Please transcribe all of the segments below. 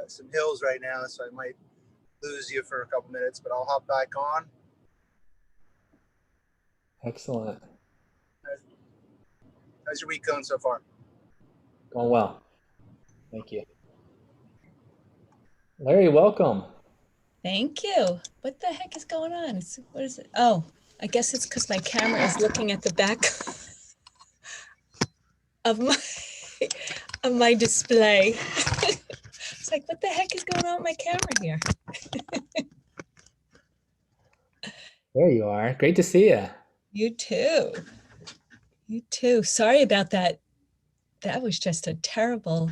some hills right now, so I might lose you for a couple minutes, but I'll hop back on. Excellent. How's your week going so far? Going well. Thank you. Larry, welcome. Thank you. What the heck is going on? What is it? Oh, I guess it's because my camera is looking at the back of my display. It's like, what the heck is going on with my camera here? There you are. Great to see you. You too. You too. Sorry about that. That was just a terrible.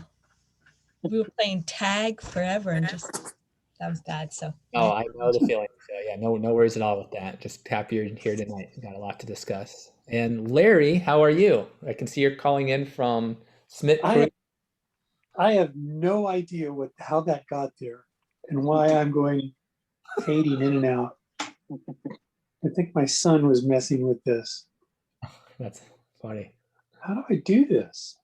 We were playing tag forever and just that was bad. So. Oh, I know the feeling. So yeah, no worries at all with that. Just happy you're here tonight. Got a lot to discuss. And Larry, how are you? I can see you're calling in from Smith Creek. I have no idea how that got there and why I'm going fading in and out. I think my son was messing with this. That's funny. How do I do this?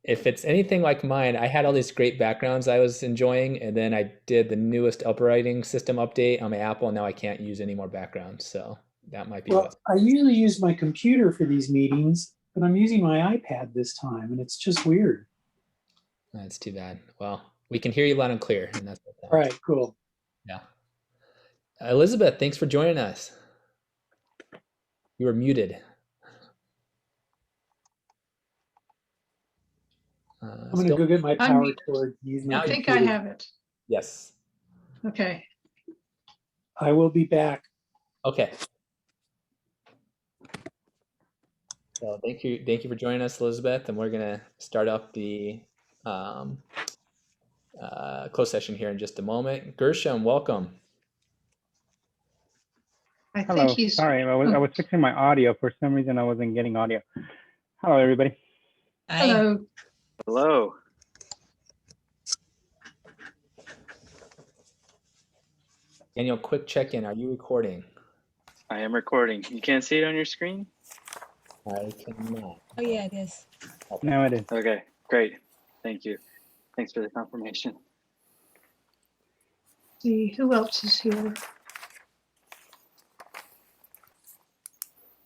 If it's anything like mine, I had all these great backgrounds I was enjoying, and then I did the newest operating system update on my Apple, and now I can't use any more backgrounds. So that might be I usually use my computer for these meetings, but I'm using my iPad this time, and it's just weird. That's too bad. Well, we can hear you loud and clear, and that's what all right. Cool. Yeah. Elizabeth, thanks for joining us. You were muted. I'm going to go get my power cord. I think I have it. Yes. Okay. I will be back. Okay. So thank you for joining us, Elizabeth, and we're going to start up the closed session here in just a moment. Gershom, welcome. Hello. Sorry, I was fixing my audio. For some reason, I wasn't getting audio. Hello, everybody. Hi. Hello. Hello. Daniel, quick check-in. Are you recording? I am recording. You can't see it on your screen? I cannot. Oh yeah, it is. Okay. Now it is. Okay, great. Thank you. Thanks for the confirmation. See who else is here.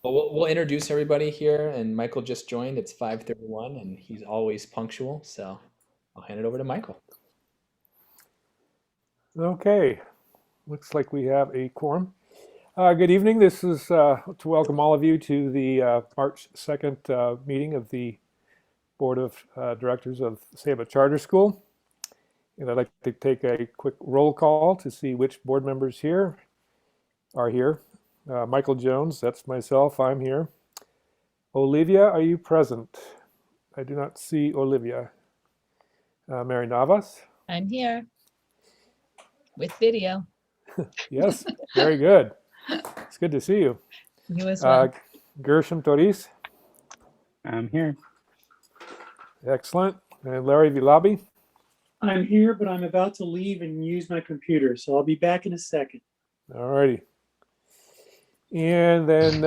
Well, we'll introduce everybody here, and Michael just joined. It's 5:31, and he's always punctual, so I'll hand it over to Michael. Okay, looks like we have a quorum. Good evening. This is to welcome all of you to the March 2nd meeting of the Board of Directors of Ceiba Charter School. And I'd like to take a quick roll call to see which board members here are here. Michael Jones, that's myself, I'm here. Olivia, are you present? I do not see Olivia. Mary Navas? I'm here with video. Yes, very good. It's good to see you. You as well. Gershom Toriz? I'm here. Excellent. And Larry Vilabi? I'm here, but I'm about to leave and use my computer, so I'll be back in a second. All righty. And then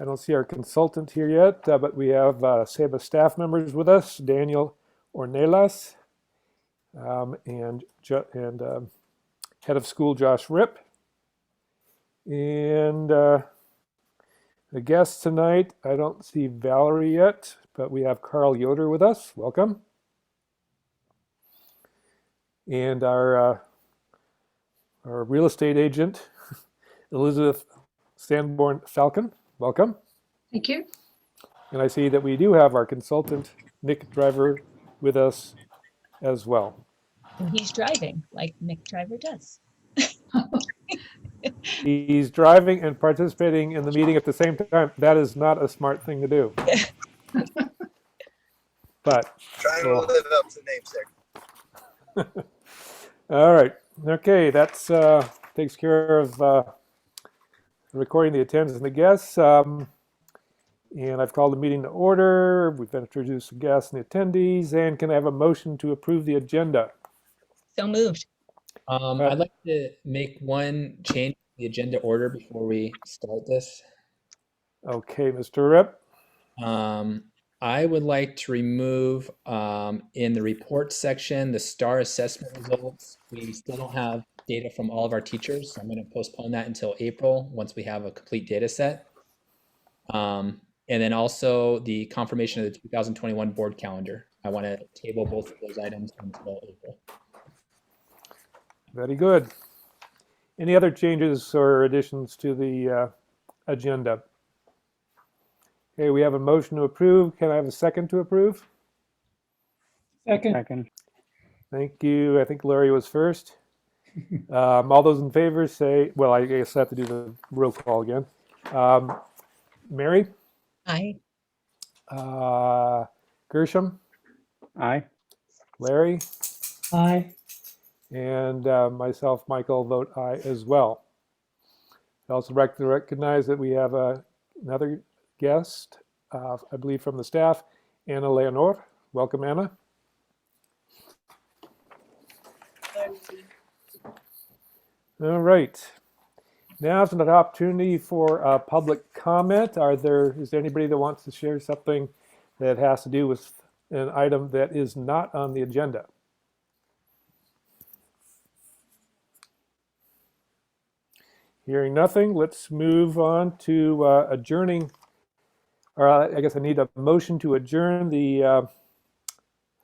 I don't see our consultant here yet, but we have Ceiba staff members with us, Daniel Ornelas, and head of school, Josh Ripp. And the guests tonight, I don't see Valerie yet, but we have Carl Yoder with us. Welcome. And our real estate agent, Elizabeth Sanborn Falcon. Welcome. Thank you. And I see that we do have our consultant, Nick Driver, with us as well. And he's driving like Nick Driver does. He's driving and participating in the meeting at the same time. That is not a smart thing to do. But trying to live up to the namesake. All right. Okay, that's takes care of recording the attendance and the guests. And I've called the meeting to order. We've introduced the guests and the attendees. And can I have a motion to approve the agenda? So moved. I'd like to make one change to the agenda order before we start this. Okay, Mr. Rip. I would like to remove in the report section the STAR assessment results. We still don't have data from all of our teachers, so I'm going to postpone that until April once we have a complete data set. And then also the confirmation of the 2021 board calendar. I want to table both of those items until April. Very good. Any other changes or additions to the agenda? Okay, we have a motion to approve. Can I have a second to approve? Second. Thank you. I think Larry was first. All those in favor say, well, I guess I have to do the roll call again. Mary? Aye. Gershom? Aye. Larry? Aye. And myself, Michael, vote aye as well. I also recognize that we have another guest, I believe from the staff, Anna Leonor. Welcome, Anna. All right. Now is an opportunity for public comment. Is there anybody that wants to share something that has to do with an item that is not on the agenda? Hearing nothing, let's move on to adjourning. Or I guess I need a motion to adjourn the,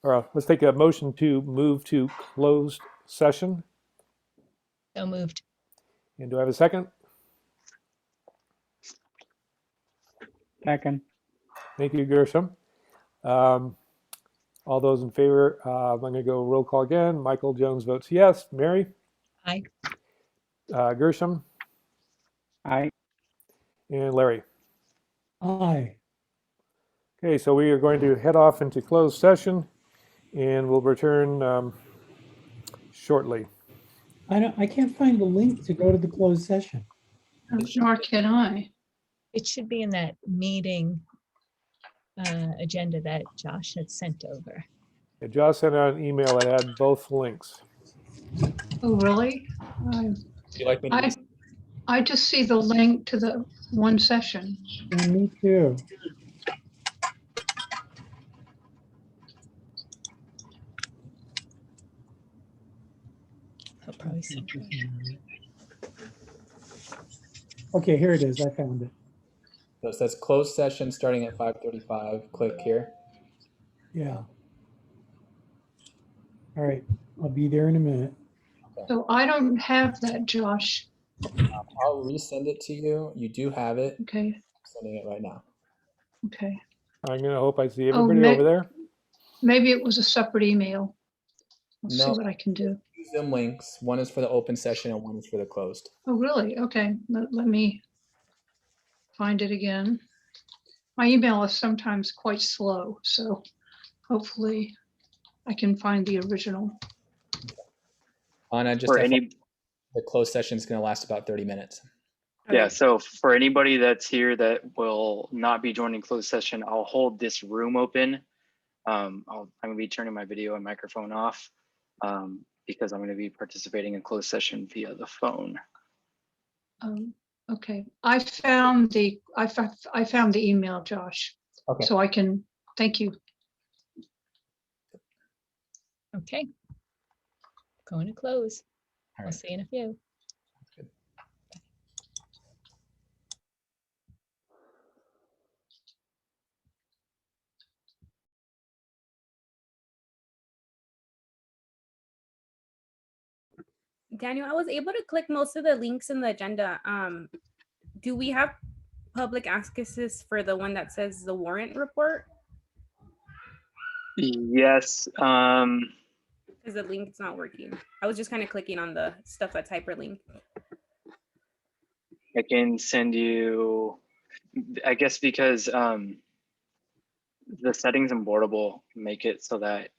or let's take a motion to move to closed session. So moved. And do I have a second? Second. Thank you, Gershom. All those in favor, I'm going to go roll call again. Michael Jones votes yes. Mary? Aye. Gershom? Aye. And Larry? Aye. Okay, so we are going to head off into closed session and we'll return shortly. I can't find the link to go to the closed session. Nor can I. It should be in that meeting agenda that Josh had sent over. Yeah, Josh sent out an email that had both links. Oh, really? Would you like me to I just see the link to the one session. Yeah, me too. I'll probably send it. Okay, here it is. I found it. So it says closed session starting at 5:35. Click here. Yeah. All right. I'll be there in a minute. So I don't have that, Josh. I'll resend it to you. You do have it. Okay, I'm sending it right now. okay. I'm going to hope I see Oh, everybody over there. Maybe it was a separate email. I'll see No. what I can do. Use them links. One is for the open session and one is for the closed. Oh, really? Okay, let me find it again. My email is sometimes quite slow, so hopefully I can find the original. Anna, just For FYI, any, the closed session is going to last about 30 minutes. yeah, so for anybody that's here that will not be joining closed session, I'll hold this room open. I'm gonna be turning my video and microphone off because I'm gonna be participating in closed session via the phone. Okay, I found the email, Josh. Okay. So I can, thank you. Okay. Going to close. All I'll right. see you in a few. Good. Daniel, I was able to click most of the links in the agenda. Do we have public access for the one that says the warrant report? Yes, Because the link's not working. I was just kind of clicking on the stuff that's hyperlinked. I can send you, I guess because the settings in Boardable make it so that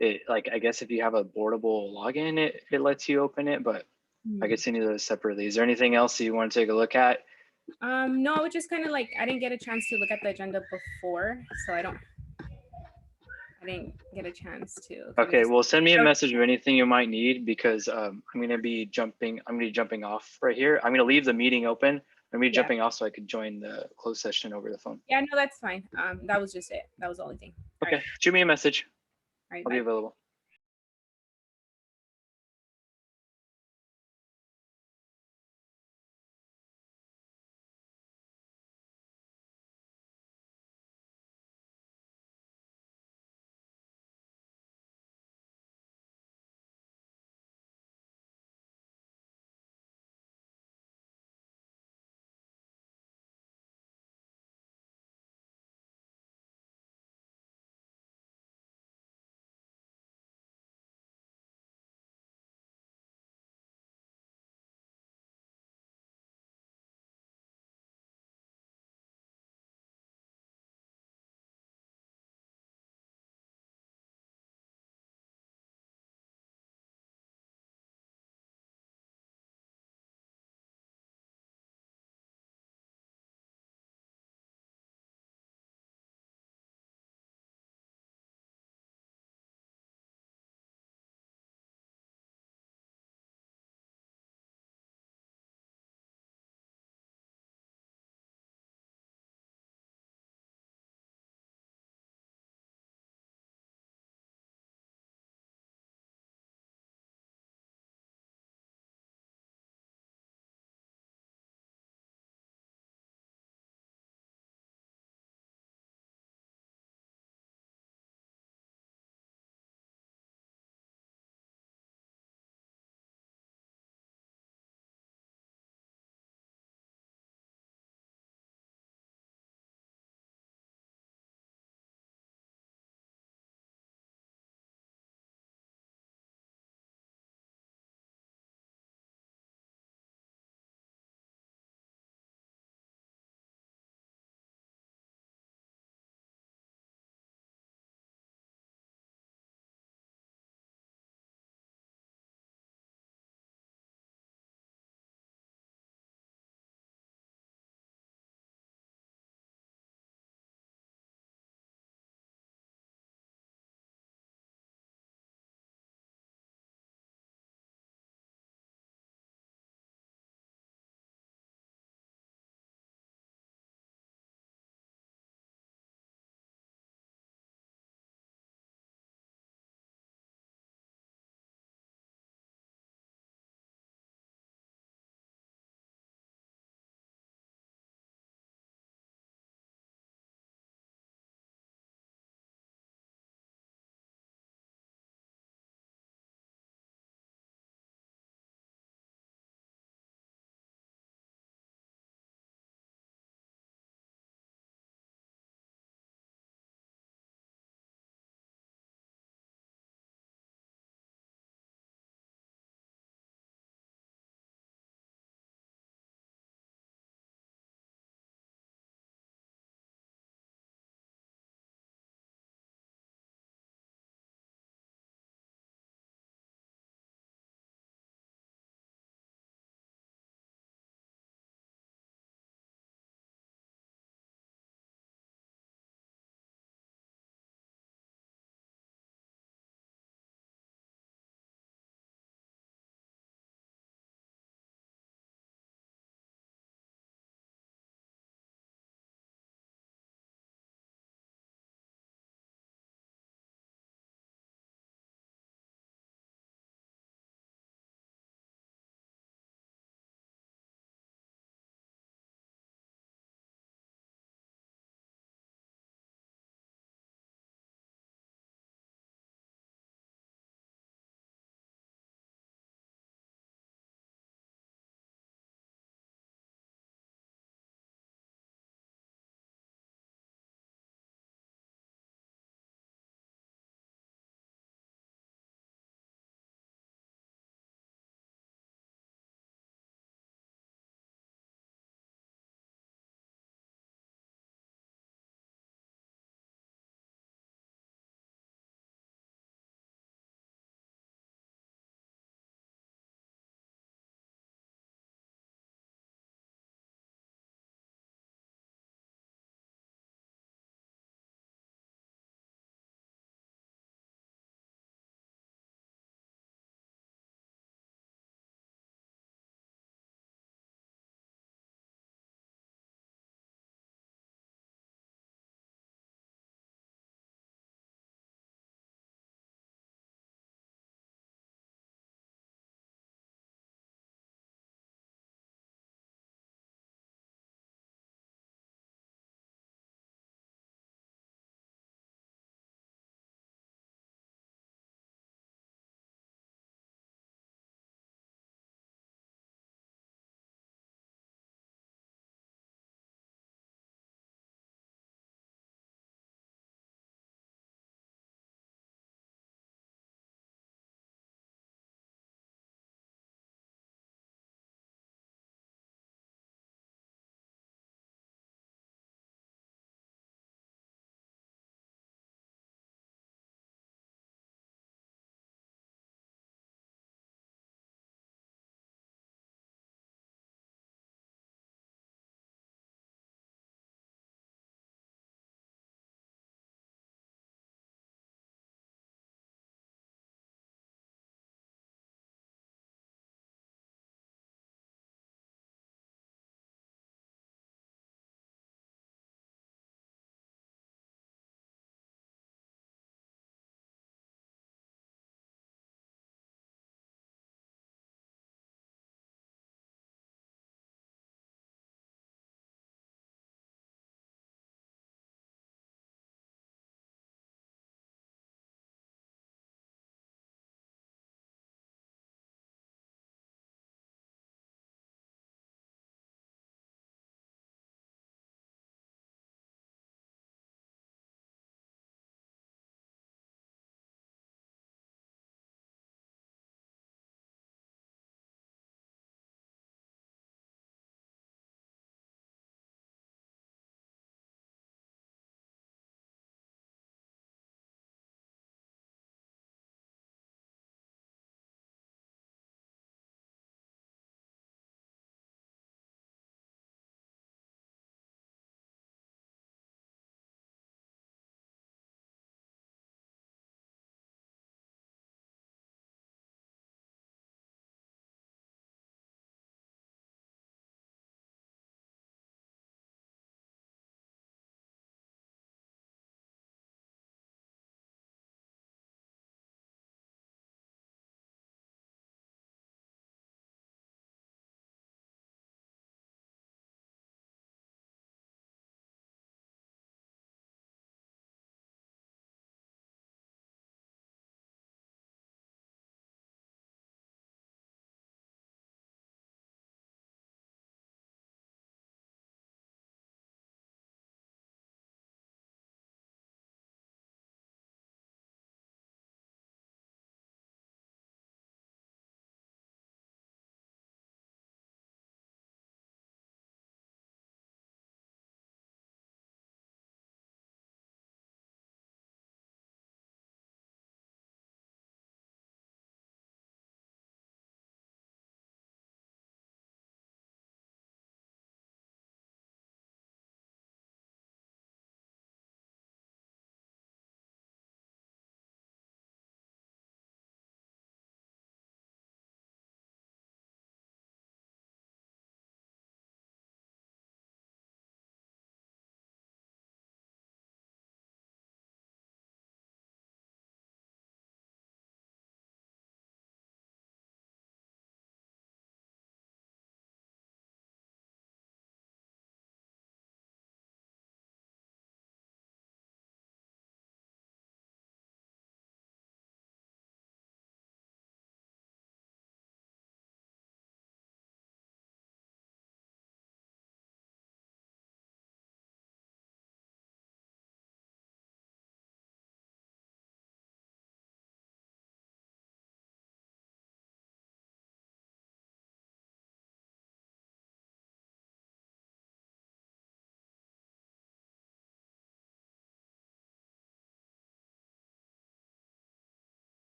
it, like, I guess if you have a Boardable login, it lets you open it, but I could send you those separately. Is there anything else you want to take a look at? No, I was just kind of like, I didn't get a chance to look at the agenda before, so I didn't get a chance to. Okay, well, send me a message of anything you might need because I'm gonna be jumping off right here. I'm gonna leave the meeting open, or me Yeah. jumping off so I could join the closed session over the phone. Yeah, no, that's fine. That was just it. That was the only thing. All Okay, right. shoot me a message. All right, I'll be bye. available.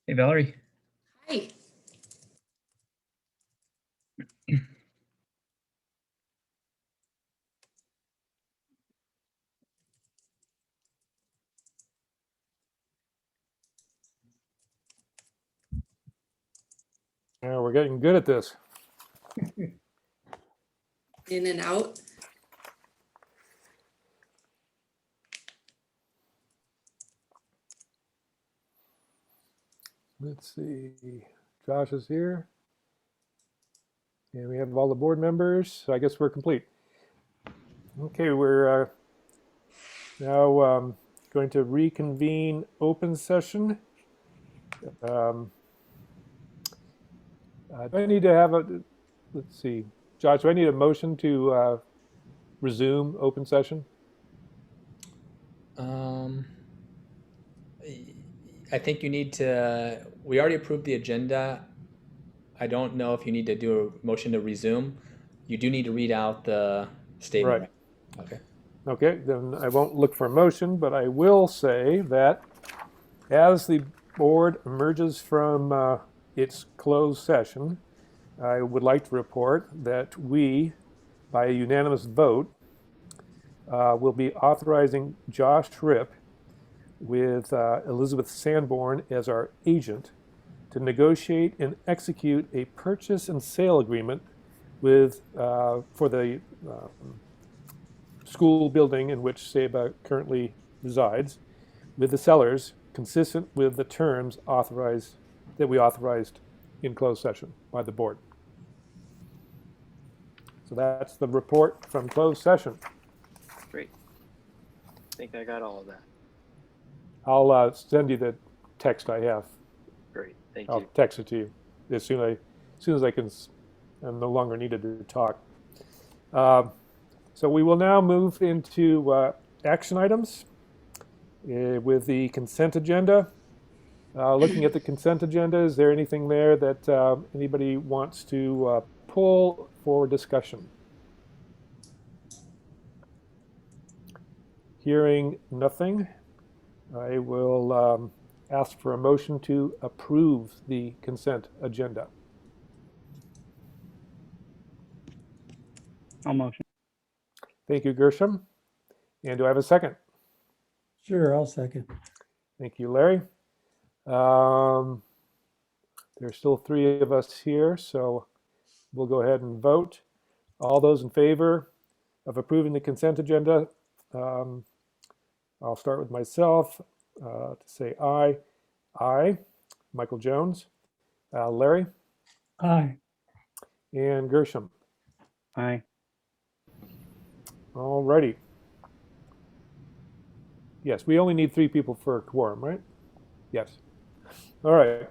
Hey, Valerie. Hi. Yeah, we're getting good at this. In and out. Let's see. Josh is here. And we have all the board members. So I guess we're complete. Okay, we're now going to reconvene open session. Do I need to have a, let's see, Josh, do I need a motion to resume open session? I think you need to, we already approved the agenda. I don't know if you need to do a motion to resume. You do need to read out the statement. Right. Okay. Okay, then I won't look for a motion, but I will say that as the board emerges from its closed session, I would like to report that we, by a unanimous vote, will be authorizing Josh Tripp with Elizabeth Sanborn as our agent to negotiate and execute a purchase and sale agreement with for the school building in which Seba currently resides, with the sellers, consistent with the terms authorized that we authorized in closed session by the board. So that's the report from closed session. Great. I think I got all of that. I'll send you the text I have. Great. Thank I'll you. text it to you as soon as I can. I'm no longer needed to talk. So we will now move into action items with the consent agenda. Looking at the consent agenda, is there anything there that anybody wants to pull for discussion? Hearing nothing, I will ask for a motion to approve the consent agenda. I'll motion. Thank you, Gershom. And do I have a second? Sure, I'll second. Thank you, Larry. There's still 3 of us here, so we'll go ahead and vote. All those in favor of approving the consent agenda, I'll start with myself to say aye. Aye. Michael Jones. Larry. Aye. And Gershom. Aye. All righty. Yes, we only need 3 people for a quorum, right? Yes. All right.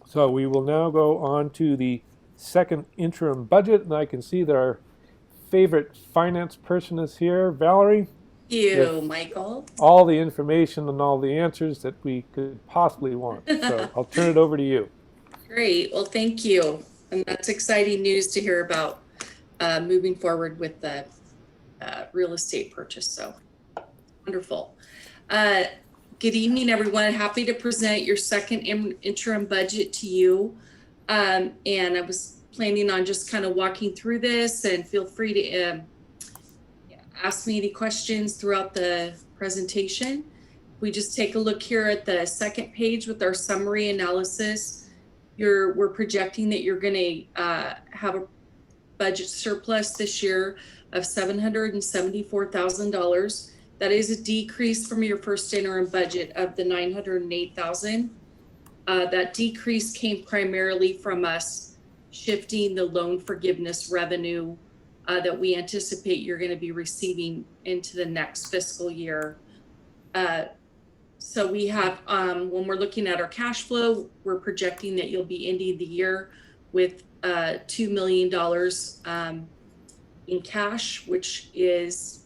So we will now go on to the second interim budget, and I can see that our favorite finance person is here, Valerie. You, Michael. All the information and all the answers that we could possibly want. So I'll turn it over to you. Great. Well, thank you. And that's exciting news to hear about moving forward with the real estate purchase. So wonderful. Good evening, everyone. Happy to present your second interim budget to you. And I was planning on just kind of walking through this, and feel free to ask me any questions throughout the presentation. We just take a look here at the second page with our summary analysis. We're projecting that you're going to have a budget surplus this year of $774,000. That is a decrease from your first interim budget of the $908,000. That decrease came primarily from us shifting the loan forgiveness revenue that we anticipate you're going to be receiving into the next fiscal year. So we have, when we're looking at our cash flow, we're projecting that you'll be ending the year with $2 million in cash, which is,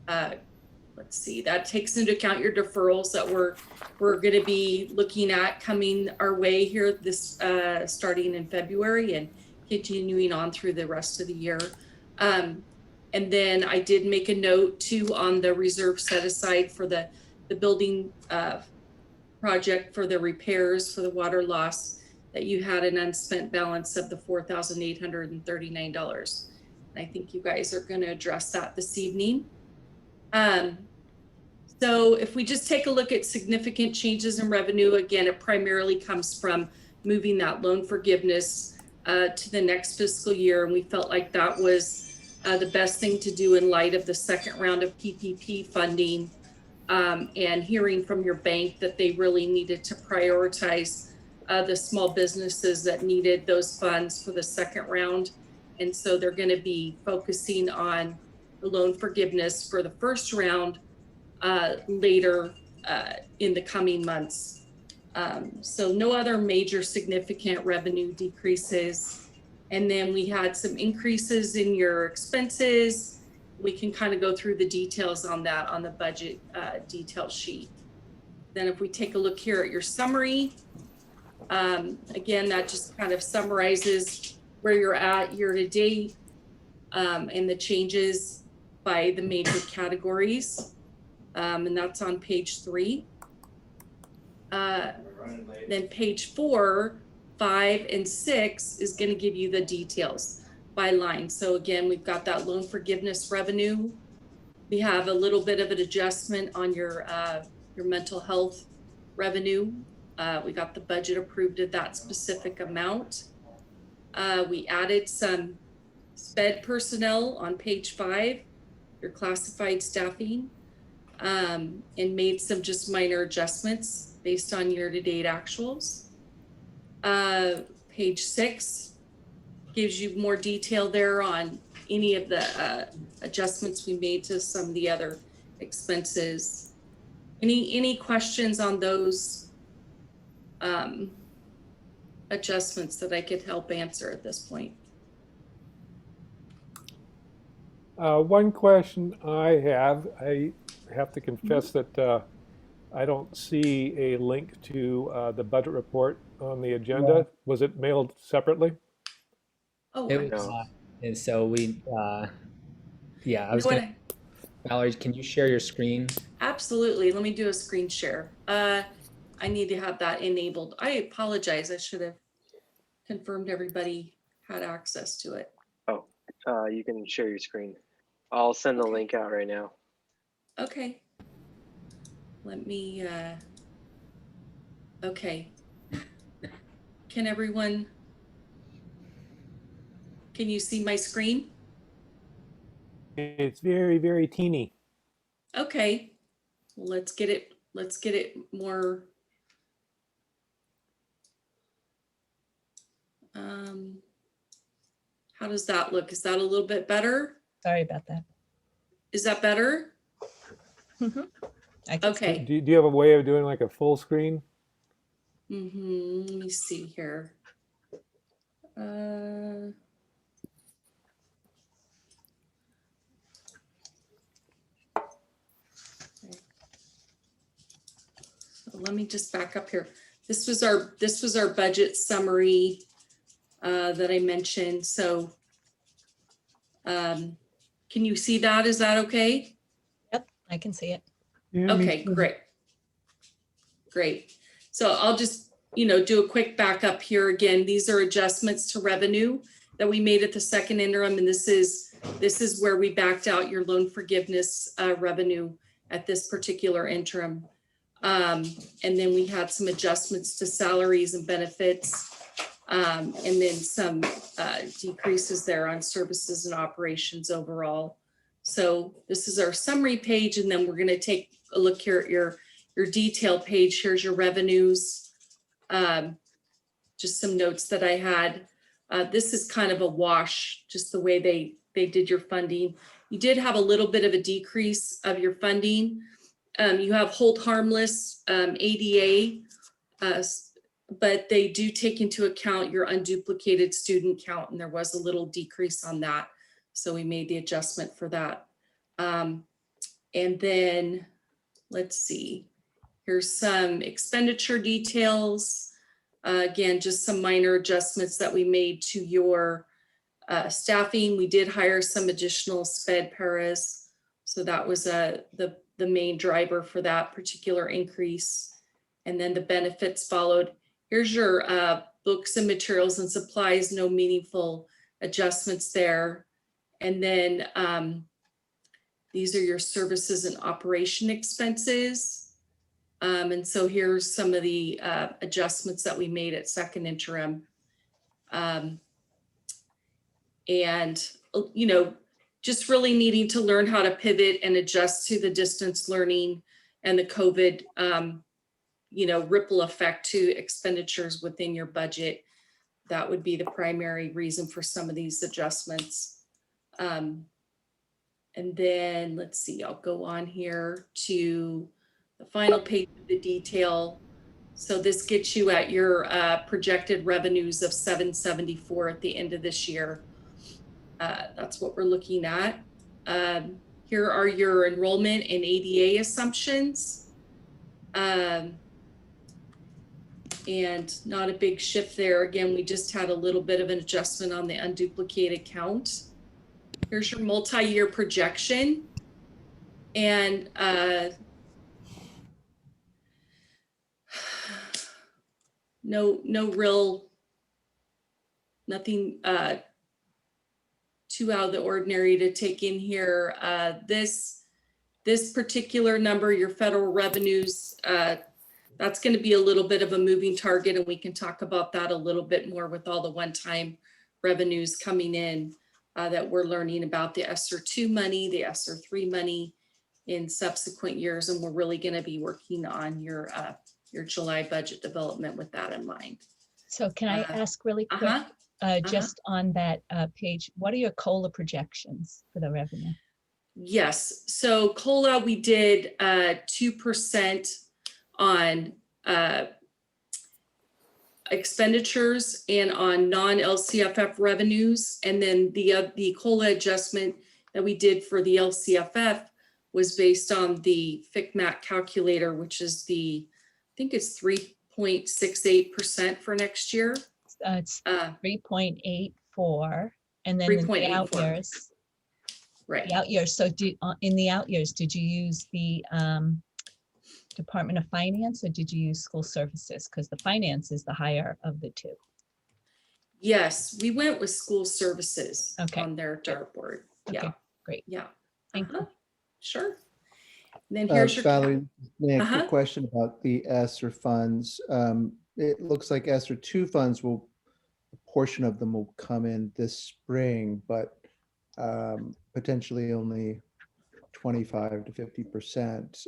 let's see, that takes into account your deferrals that we're going to be looking at coming our way here this starting in February and continuing on through the rest of the year. And then I did make a note too on the reserve set aside for the building project for the repairs for the water loss, that you had an unspent balance of the $4,839. I think you guys are going to address that this evening. So if we just take a look at significant changes in revenue, again, it primarily comes from moving that loan forgiveness to the next fiscal year. And we felt like that was the best thing to do in light of the second round of PPP funding, and hearing from your bank that they really needed to prioritize the small businesses that needed those funds for the second round. And so they're going to be focusing on the loan forgiveness for the first round later in the coming months. So no other major significant revenue decreases. And then we had some increases in your expenses. We can kind of go through the details on that on the budget detail sheet. Then if we take a look here at your summary, again, that just kind of summarizes where you're at year to date, and the changes by the major categories. And that's on page 3. Then page 4, 5, and 6 is going to give you the details by line. So again, we've got that loan forgiveness revenue. We have a little bit of an adjustment on your mental health revenue. We got the budget approved at that specific amount. We added some SPED personnel on page 5, your classified staffing, and made some just minor adjustments based on year-to-date actuals. Page 6 gives you more detail there on any of the adjustments we made to some of the other expenses. Any questions on those adjustments that I could help answer at this point? One question I have to confess that I don't see a link to the budget report on the agenda. Was it mailed separately? Oh, It was not. And so we, yeah, I was gonna, Valerie, can you share your screen? absolutely. Let me do a screen share. I need to have that enabled. I apologize. I should have confirmed everybody had access to it. Oh, you can share your screen. I'll send the link out right now. Okay. Let me, okay. Can you see my screen? It's very, very teeny. Okay. Well, let's get it more. How does that look? Is that a little bit better? Sorry about that. Is that better? I can see. Okay. Do you have a way of doing like a full screen? Let me see here. Okay. So let me just back up here. This was our budget summary that I mentioned. So can you see that? Is that okay? Yep, I can see it. Yeah, me Okay, too. great. So I'll just, do a quick backup here again. These are adjustments to revenue that we made at the second interim, and this is where we backed out your loan forgiveness revenue at this particular interim. And then we had some adjustments to salaries and benefits, and then some decreases there on services and operations overall. So this is our summary page, and then we're going to take a look here at your detail page. Here's your revenues. Just some notes that I had. This is kind of a wash, just the way they did your funding. You did have a little bit of a decrease of your funding. You have hold harmless ADA, but they do take into account your unduplicated student count, and there was a little decrease on that. So we made the adjustment for that. And then let's see, here's some expenditure details. Again, just some minor adjustments that we made to your staffing. We did hire some additional SPED paras. So that was the main driver for that particular increase. And then the benefits followed. Here's your books and materials and supplies, no meaningful adjustments there. And then these are your services and operation expenses. And so here's some of the adjustments that we made at second interim. And, you know, just really needing to learn how to pivot and adjust to the distance learning and the COVID, you know, ripple effect to expenditures within your budget. That would be the primary reason for some of these adjustments. And then let's see, I'll go on here to the final page of the detail. So this gets you at your projected revenues of 774 at the end of this year. That's what we're looking at. Here are your enrollment and ADA assumptions. And not a big shift there. Again, we just had a little bit of an adjustment on the unduplicated count. Here's your multi-year projection. And nothing too out of the ordinary to take in here. This particular number, your federal revenues, that's going to be a little bit of a moving target, and we can talk about that a little bit more with all the one-time revenues coming in that we're learning about, the ESSER 2 money, the ESSER 3 money in subsequent years, and we're really going to be working on your July budget development with that in mind. So can I ask really quick, just on that page, what are your COLA projections for the revenue? Yes, so COLA, we did 2% on expenditures and on non-LCFF revenues. And then the COLA adjustment that we did for the LCFF was based on the FCMAT calculator, which is I think it's 3.68% for next year. It's 3.84, and then in the out 3.84. years. Right. The out years. So in the out years, did you use the Department of Finance or did you use school services? Because the finance is the higher of the two. Yes, we went with school services Okay. on their dartboard. Okay, Yeah, great. yeah. Thank you. Sure. And then here's your. Valerie, Nick, Uh-huh. a question about the ESSER funds. It looks like ESSER 2 funds a portion of them will come in this spring, but potentially only 25 to 50%.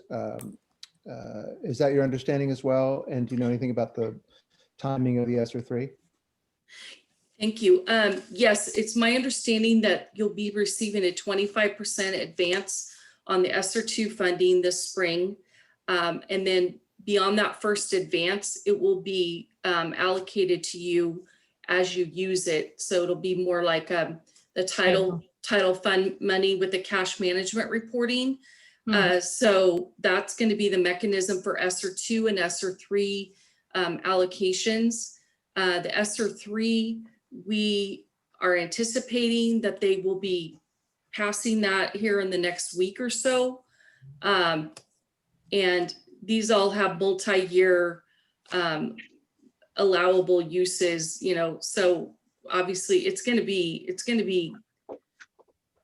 Is that your understanding as well? And do you know anything about the timing of the ESSER 3? Thank you. Yes, it's my understanding that you'll be receiving a 25% advance on the ESSER 2 funding this spring. And then beyond that first advance, it will be allocated to you as you use it. So it'll be more like the title fund money with the cash management reporting. So that's going to be the mechanism for ESSER 2 and ESSER 3 allocations. The ESSER 3, we are anticipating that they will be passing that here in the next week or so. And these all have multi-year allowable uses, you know, so obviously it's going to be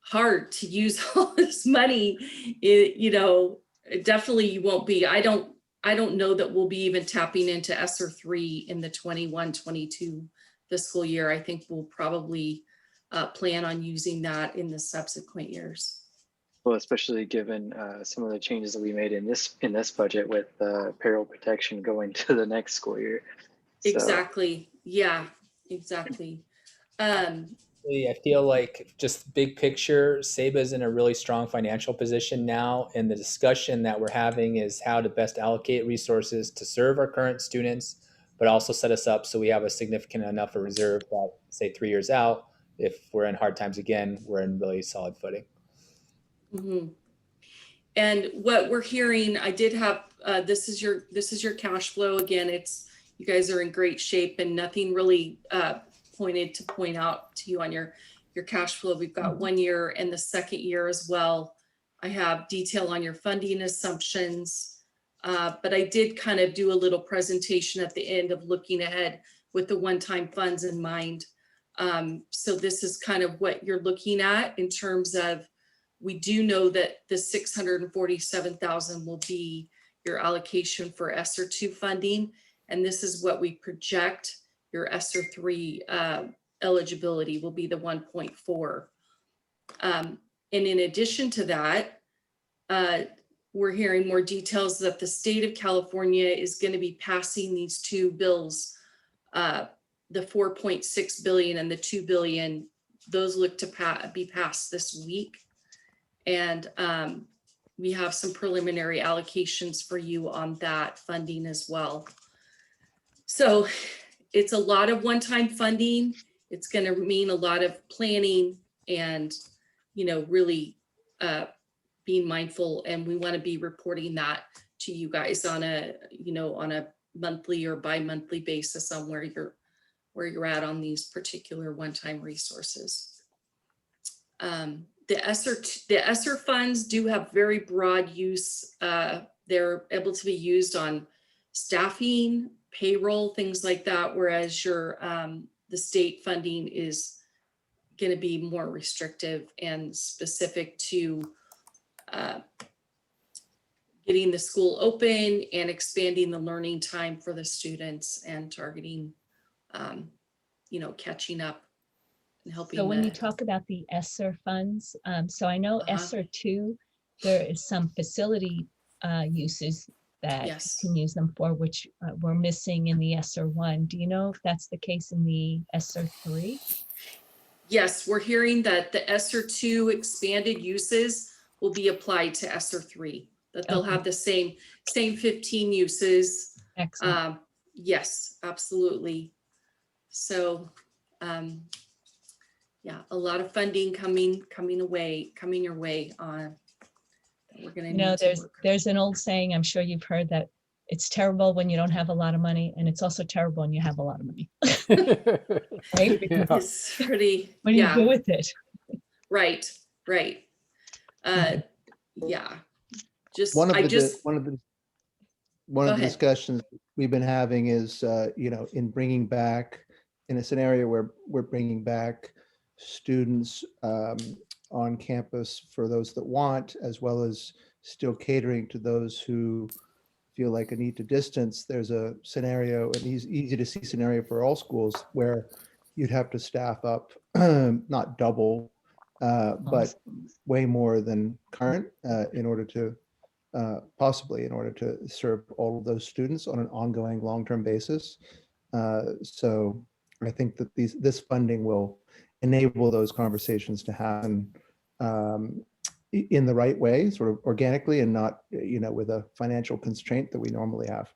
hard to use all this money. You know, definitely you won't be. I don't know that we'll be even tapping into ESSER 3 in the 21-22 fiscal year. I think we'll probably plan on using that in the subsequent years. Well, especially given some of the changes that we made in this budget with payroll protection going to the next school year. So. Exactly. Yeah, exactly. I feel like just big picture, SEBA is in a really strong financial position now, and the discussion that we're having is how to best allocate resources to serve our current students, but also set us up so we have a significant enough a reserve that, say, 3 years out, if we're in hard times again, we're in really solid footing. Mm-hmm. And what we're hearing, I did have this is your cash flow. Again, you guys are in great shape, and nothing really pointed to point out to you on your cash flow. We've got 1 year and the second year as well. I have detail on your funding assumptions. But I did kind of do a little presentation at the end of looking ahead with the one-time funds in mind. So this is kind of what you're looking at in terms of, we do know that the 647,000 will be your allocation for ESSER 2 funding. And this is what we project your ESSER 3 eligibility will be, the 1.4. And in addition to that, we're hearing more details that the state of California is going to be passing these two bills, the 4.6 billion and the 2 billion. Those look to be passed this week. And we have some preliminary allocations for you on that funding as well. So it's a lot of one-time funding. It's going to mean a lot of planning and, really being mindful. And we want to be reporting that to you guys on a, on a monthly or bi-monthly basis on where you're at on these particular one-time resources. The ESSER funds do have very broad use. They're able to be used on staffing, payroll, things like that, whereas your the state funding is going to be more restrictive and specific to getting the school open and expanding the learning time for the students and targeting, catching up and helping. So when you talk about the ESSER funds, so I know ESSER 2, there is some facility uses that Yes. you can use them for, which we're missing in the ESSER 1. Do you know if that's the case in the ESSER 3? Yes, we're hearing that the ESSER 2 expanded uses will be applied to ESSER 3, that they'll Okay. have the same 15 uses. Excellent. Yes, absolutely. So, yeah, a lot of funding coming your way. We're going to need to work. There's an old saying, I'm sure you've heard, that it's terrible when you don't have a lot of money, and it's also terrible when you have a lot of money. Right? Yeah. It's pretty, What do you do yeah, with it? right. Yeah, just, One of I the just, one of Go the ahead. discussions we've been having is, in bringing back, in a scenario where we're bringing back students on campus for those that want, as well as still catering to those who feel like a need to distance. There's a scenario, an easy to see scenario for all schools where you'd have to staff up, not double, but way more than current in order to possibly in order to serve all of those students on an ongoing long-term basis. So I think that this funding will enable those conversations to happen in the right way, sort of organically, and not, with a financial constraint that we normally have.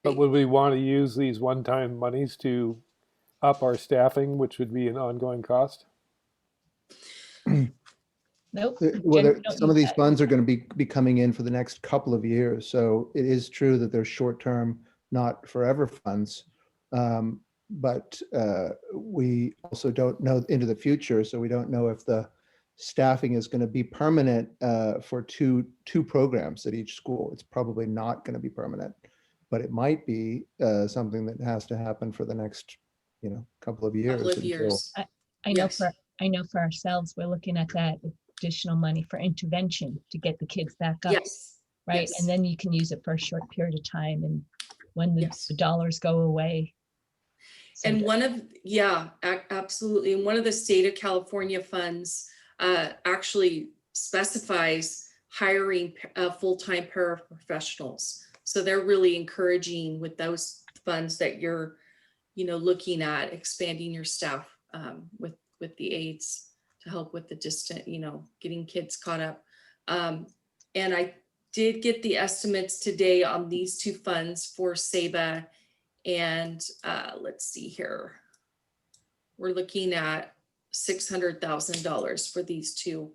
But would we want to use these one-time monies to up our staffing, which would be an ongoing cost? Nope. Well, Jen, don't some of use these that. funds are going to be coming in for the next couple of years. So it is true that they're short-term, not forever funds. But we also don't know into the future. So we don't know if the staffing is going to be permanent for two programs at each school. It's probably not going to be permanent, but it might be something that has to happen for the next, couple of years. Couple of until- years. I know Yes. for ourselves, we're looking at that additional money for intervention to get the kids back up, Yes. right? yes. And then you can use it for a short period of time, and when the Yes. dollars go away. So And the- one of, yeah, absolutely. And one of the state of California funds actually specifies hiring full-time paraprofessionals. So they're really encouraging with those funds that you're, looking at expanding your staff with the aides to help with the distant, getting kids caught up. And I did get the estimates today on these two funds for SEBA. And let's see here. We're looking at $600,000 for these two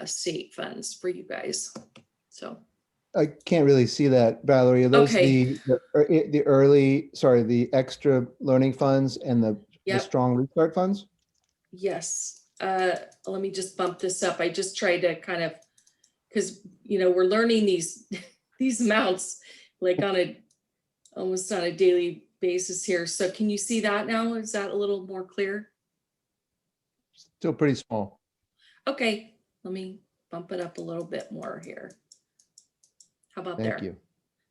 state funds for you guys. So, I can't really see that, Valerie. Are those Okay. the extra learning funds and the Yep. strong restart funds? yes, let me just bump this up. I just tried to kind of, because, we're learning these these amounts like almost on a daily basis here. So can you see that now? Is that a little more clear? Still pretty small. Okay, let me bump it up a little bit more here. How about there? Thank you.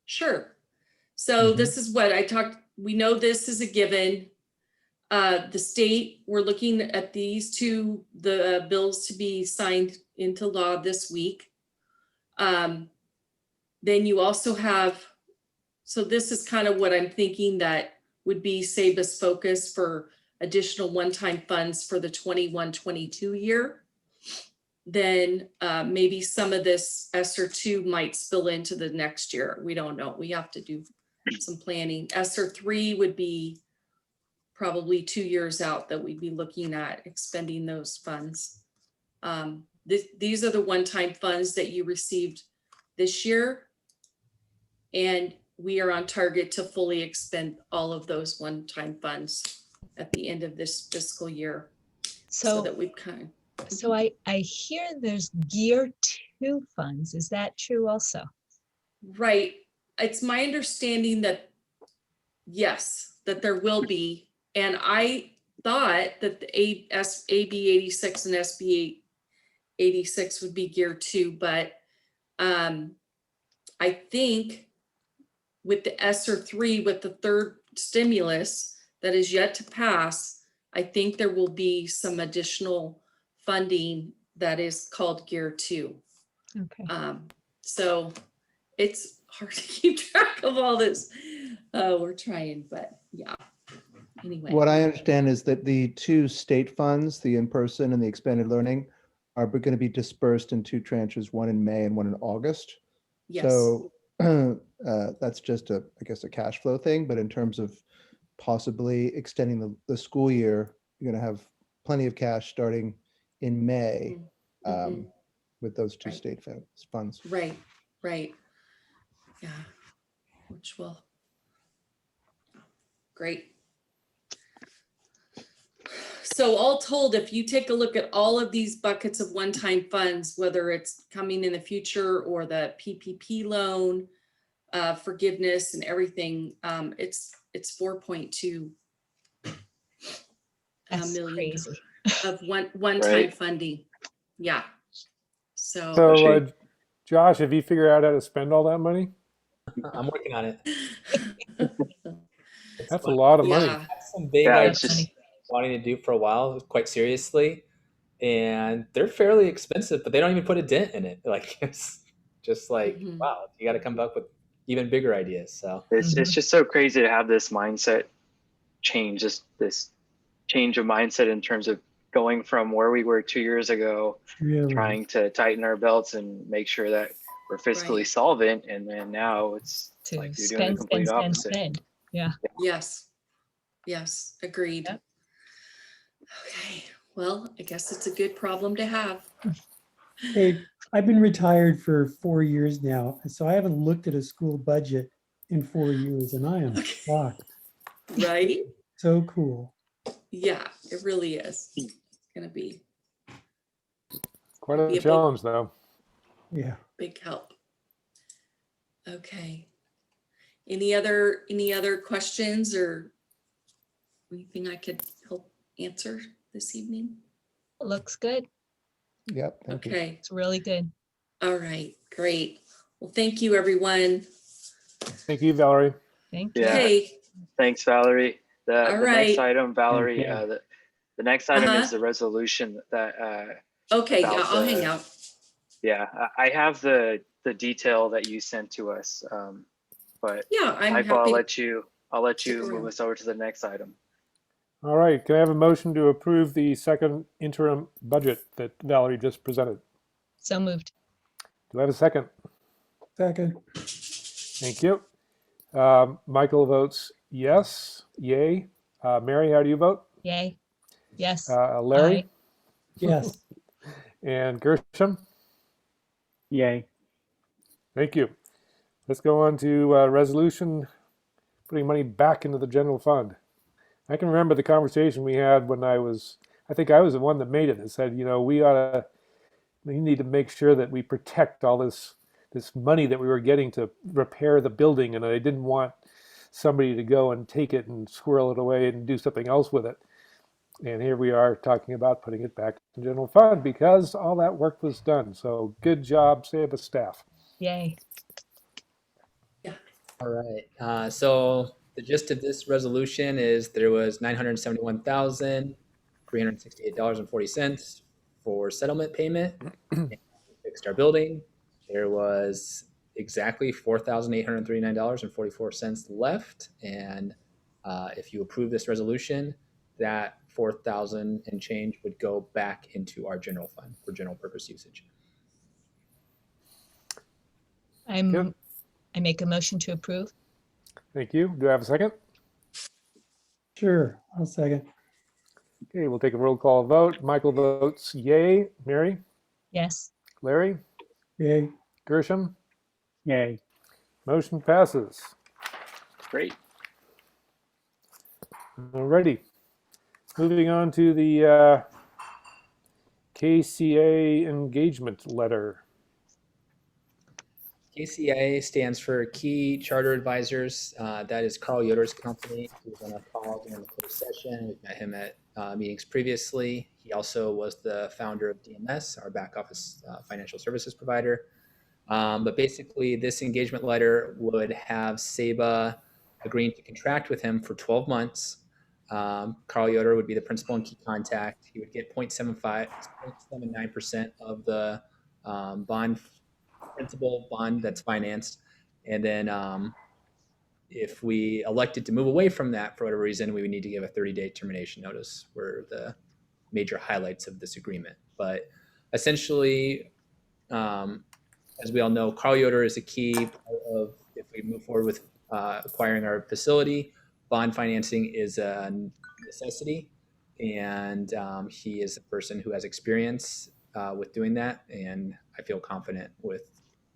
Sure. So Mhm. this is what I talked, we know this is a given. The state, we're looking at these two, the bills to be signed into law this week. Then you also have, so this is kind of what I'm thinking that would be SABUS focus for additional one-time funds for the 21-22 year. Then maybe some of this ESSER 2 might spill into the next year. We don't know. We have to do some planning. ESSER 3 would be probably 2 years out that we'd be looking at expending those funds. These are the one-time funds that you received this year. And we are on target to fully expend all of those one-time funds at the end of this fiscal year. So that we've kind of. So I hear there's Gear 2 funds. Is that true also? Right. It's my understanding that, yes, that there will be. And I thought that the AB 86 and SB 86 would be Gear 2, but I think with the ESSER 3, with the third stimulus that is yet to pass, I think there will be some additional funding that is called Gear 2. Okay. So it's hard to keep track of all this. We're trying, but yeah. Anyway. What I understand is that the two state funds, the in-person and the expanded learning, are going to be dispersed in two tranches, one in May and one in August. Yes. So that's just I guess a cash flow thing, but in terms of possibly extending the school year, you're going to have plenty of cash starting in May with those two state funds. Right. Yeah, which will, great. So all told, if you take a look at all of these buckets of one-time funds, whether it's coming in the future or the PPP loan, forgiveness and everything, it's 4.2 million crazy. of one-time funding. Yeah. So Josh, have you figured out how to spend all that money? I'm working on it. That's a lot of money. Yeah. Some big Yeah, ideas it's just wanting to do for a while, quite seriously, and they're fairly expensive, but they don't even put a dent in it. Like it's just like, wow, you got to come up with even bigger ideas. So it's just so crazy to have this mindset change, this change of mindset in terms of going from where we were 2 years ago, trying to tighten our belts and make sure that we're fiscally solvent, and then now it's like you're doing the complete opposite. Spend. Yeah. Yes, agreed. Yep. Okay, well, I guess it's a good problem to have. Hey, I've been retired for 4 years now, and so I haven't looked at a school budget in 4 years, and I am shocked. Right? So cool. Yeah, it really is. It's gonna be quite a challenge, though. Yeah. Big help. Okay. Any other questions or anything I could help answer this evening? Looks good. Yep. Thank you. Okay. It's really good. All right, great. Well, thank you, everyone. Thank you, Valerie. Thank you. Yeah. Hey, Thanks, Valerie. The right. next item, Valerie, the next item is Uh-huh. the resolution that okay, yeah, about I'll the- hang out. yeah, I have the detail that you sent to us, but Yeah, I'm Michael, happy. I'll let you Stick move around. us over to the next item. All right, can I have a motion to approve the second interim budget that Valerie just presented? So moved. Do I have a second? Second. Thank you. Michael votes yes, yay. Mary, how do you vote? Yay. Yes. Larry Aye. Yes. and Gershom? Yay. Thank you. Let's go on to resolution putting money back into the general fund. I can remember the conversation we had when I think I was the one that made it and said, we need to make sure that we protect all this this money that we were getting to repair the building, and I didn't want somebody to go and take it and squirrel it away and do something else with it. And here we are talking about putting it back in general fund because all that work was done. So good job, Saba staff. Yay. All right. So the gist of this resolution is there was $971,368.40 for settlement payment. And we fixed our building. There was exactly $4,839.44 left. And if you approve this resolution, that 4,000 and change would go back into our general fund for general purpose usage. I make a motion to approve. Thank you. Do I have a second? Sure, I'll second. Okay, we'll take a roll call vote. Michael votes yay. Mary? Yes. Larry? Yay. Gershom? Yay. Motion passes. Great. Alrighty. Moving on to the KCA engagement letter. KCA stands for Key Charter Advisors. That is Carl Yoder's company. He was on a call during the closed session. We've met him at meetings previously. He also was the founder of DMS, our back office financial services provider. But basically, this engagement letter would have Saba agreeing to contract with him for 12 months. Carl Yoder would be the principal and key contact. He would get 0.79% of the principal bond that's financed. And then if we elected to move away from that for whatever reason, we would need to give a 30-day termination notice, were the major highlights of this agreement. But essentially, as we all know, Carl Yoder is a key part of, if we move forward with acquiring our facility, bond financing is a necessity. And he is a person who has experience with doing that. And I feel confident with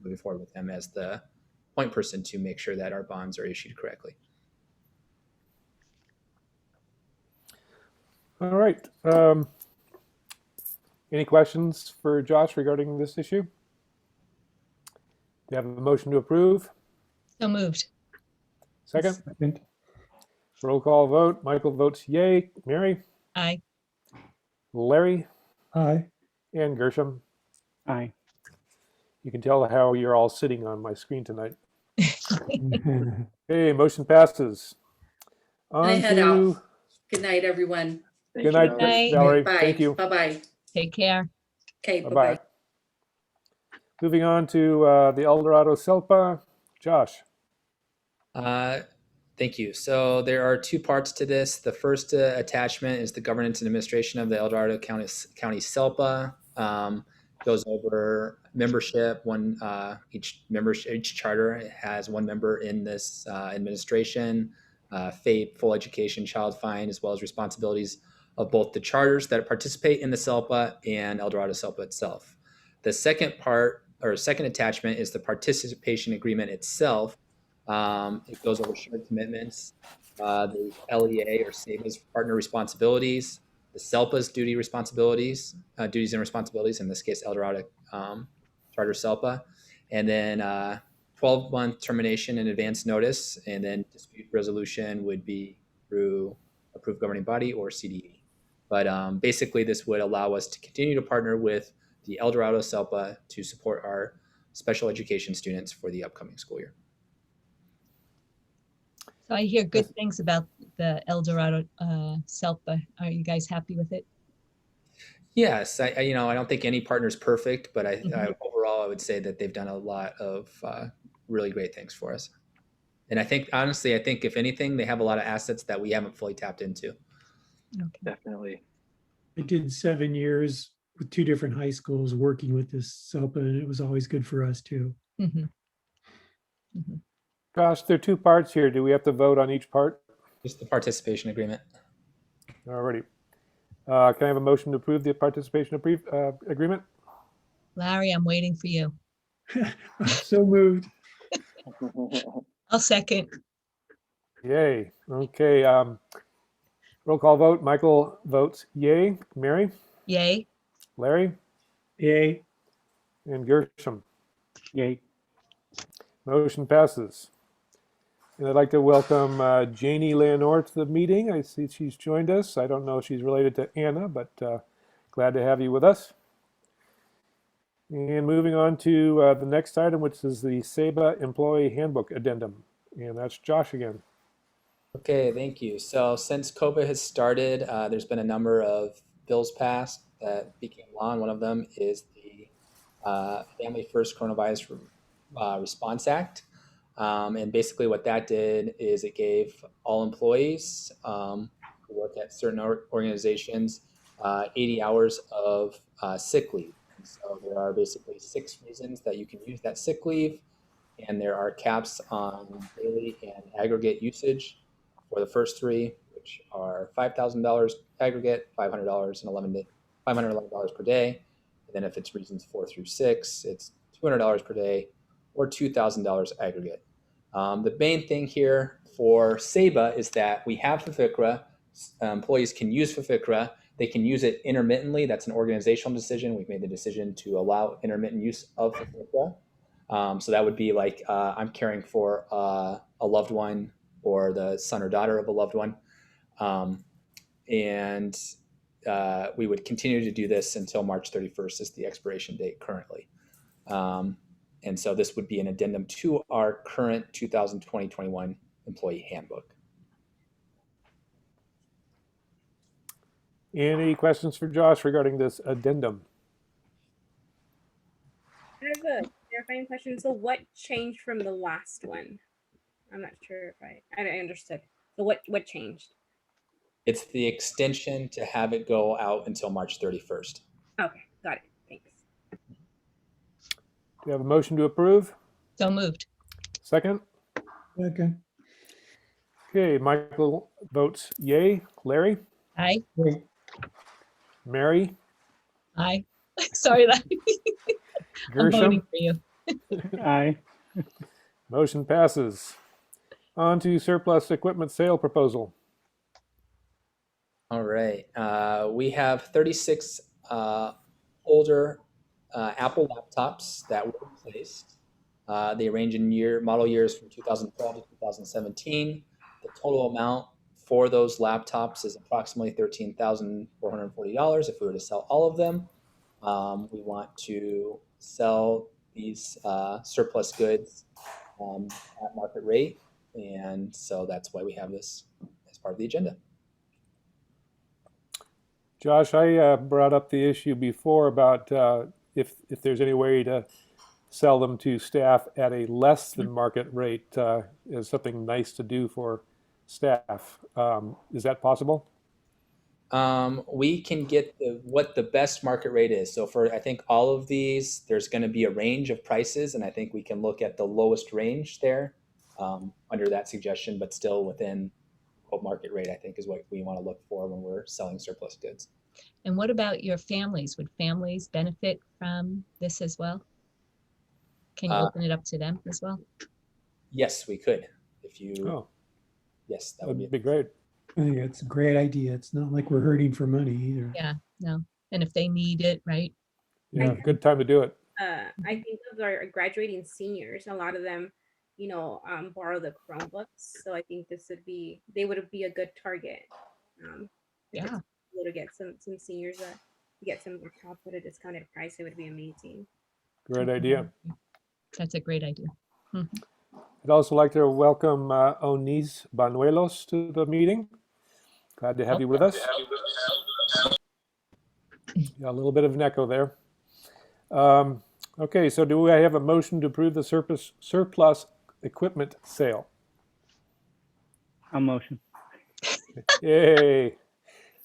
moving forward with him as the point person to make sure that our bonds are issued correctly. All right. Any questions for Josh regarding this issue? Do you have a motion to approve? So moved. Second? Second. Roll call vote. Michael votes yay. Mary? Aye. Larry? Aye. And Gershom? Aye. You can tell how you're all sitting on my screen tonight. Okay, motion passes. And I On head to, out. Good night, everyone. Thank good you, night, Valerie. Valerie. Bye. Thank you. Bye-bye. Take care. Okay, Bye-bye. bye-bye. Moving on to the El Dorado SELPA. Josh. Thank you. So there are two parts to this. The first attachment is the governance and administration of the El Dorado County SELPA. Goes over membership. Each charter has one member in this administration. FAPE, full education, child find, as well as responsibilities of both the charters that participate in the SELPA and El Dorado SELPA itself. The second part, or second attachment, is the participation agreement itself. It goes over shared commitments, the LEA or SABA's partner responsibilities, the SELPA's duties and responsibilities, in this case, El Dorado Charter SELPA, and then 12-month termination and advance notice, and then dispute resolution would be through approved governing body or CDE. But basically, this would allow us to continue to partner with the El Dorado SELPA to support our special education students for the upcoming school year. So I hear good things about the El Dorado SELPA. Are you guys happy with it? Yes, I don't think any partner is perfect, but overall, I would say that they've done a lot of really great things for us. And I think, honestly, if anything, they have a lot of assets that we haven't fully tapped into. Okay. Definitely. I did 7 years with 2 different high schools working with this SELPA, and it was always good for us too. Mhm. Mhm. Josh, there are two parts here. Do we have to vote on each part? Just the participation agreement. Alrighty. Can I have a motion to approve the participation agreement? Larry, I'm waiting for you. So moved. I'll second. Yay. Okay. Roll call vote. Michael votes yay. Mary? Yay. Larry? Yay. And Gershom? Yay. Motion passes. And I'd like to welcome Janie Leonore to the meeting. I see she's joined us. I don't know if she's related to Anna, but glad to have you with us. And moving on to the next item, which is the SEBA Employee Handbook Addendum. And that's Josh again. Okay, thank you. So since COVID has started, there's been a number of bills passed that became law, and one of them is the Family First Coronavirus Response Act. And basically what that did is it gave all employees who work at certain organizations 80 hours of sick leave. And so there are basically 6 reasons that you can use that sick leave, and there are caps on daily and aggregate usage for the first 3, which are $5,000 aggregate, $500 and $511 per day. And then if it's reasons 4 through 6, it's $200 per day or $2,000 aggregate. The main thing here for SEBA is that we have FFICRA. Employees can use FFICRA. They can use it intermittently. That's an organizational decision. We've made the decision to allow intermittent use of FFICRA. So that would be like I'm caring for a loved one or the son or daughter of a loved one. And we would continue to do this until March 31st is the expiration date currently. And so this would be an addendum to our current 2020-21 employee handbook. Any questions for Josh regarding this addendum? I have a clarifying question. So what changed from the last one? I'm not sure if I understood. So what changed? It's the extension to have it go out until March 31st. Okay, got it. Thanks. Do you have a motion to approve? So moved. Second? Okay. Okay, Michael votes yay. Larry? Aye. Wait, Mary? Aye. Sorry, Larry. I'm voting Gershom? for you. Aye. Motion passes. On to surplus equipment sale proposal. All right. We have 36 older Apple laptops that were replaced. They range in model years from 2012 to 2017. The total amount for those laptops is approximately $13,440 if we were to sell all of them. We want to sell these surplus goods at market rate, and so that's why we have this as part of the agenda. Josh, I brought up the issue before about if there's any way to sell them to staff at a less than market rate is something nice to do for staff. Is that possible? We can get what the best market rate is. So for I think all of these, there's going to be a range of prices, and I think we can look at the lowest range there under that suggestion, but still within what market rate I think is what we want to look for when we're selling surplus goods. And what about your families? Would families benefit from this as well? Can you open it up to them as well? Yes, we could. If you, Oh, yes, that that would would be be great. I think it's a great idea. It's not like we're hurting for money either. Yeah, no. And if they need it, right? Yeah, good time to do it. I think of our graduating seniors. A lot of them, borrow the Chromebooks. So I think they would be a good target. If it's Yeah. able to get some seniors to get some laptops at a discounted price, it would be amazing. Great idea. That's a great idea. I'd also like to welcome Onis Banuelos to the meeting. Glad to have you with us. Got a little bit of an echo there. Okay, so do I have a motion to approve the surplus equipment sale? I'll motion. Yay.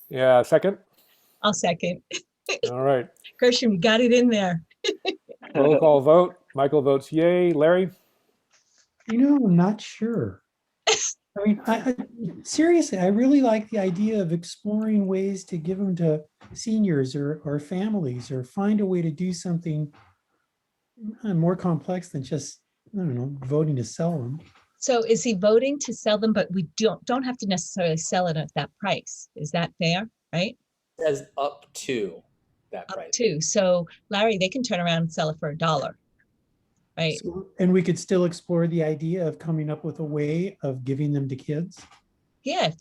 Yeah, second? I'll second. All right. Gershom, you got it in there. Roll call vote. Michael votes yay. Larry? I'm not sure. I mean, seriously, I really like the idea of exploring ways to give them to seniors or families, or find a way to do something more complex than just, I don't know, voting to sell them. So is he voting to sell them, but we don't have to necessarily sell it at that price? Is that fair, right? It says up to that Up price. to. So Larry, they can turn around and sell it for $1, Right. And we could still explore the idea of coming up with a way of giving them to kids. Yeah.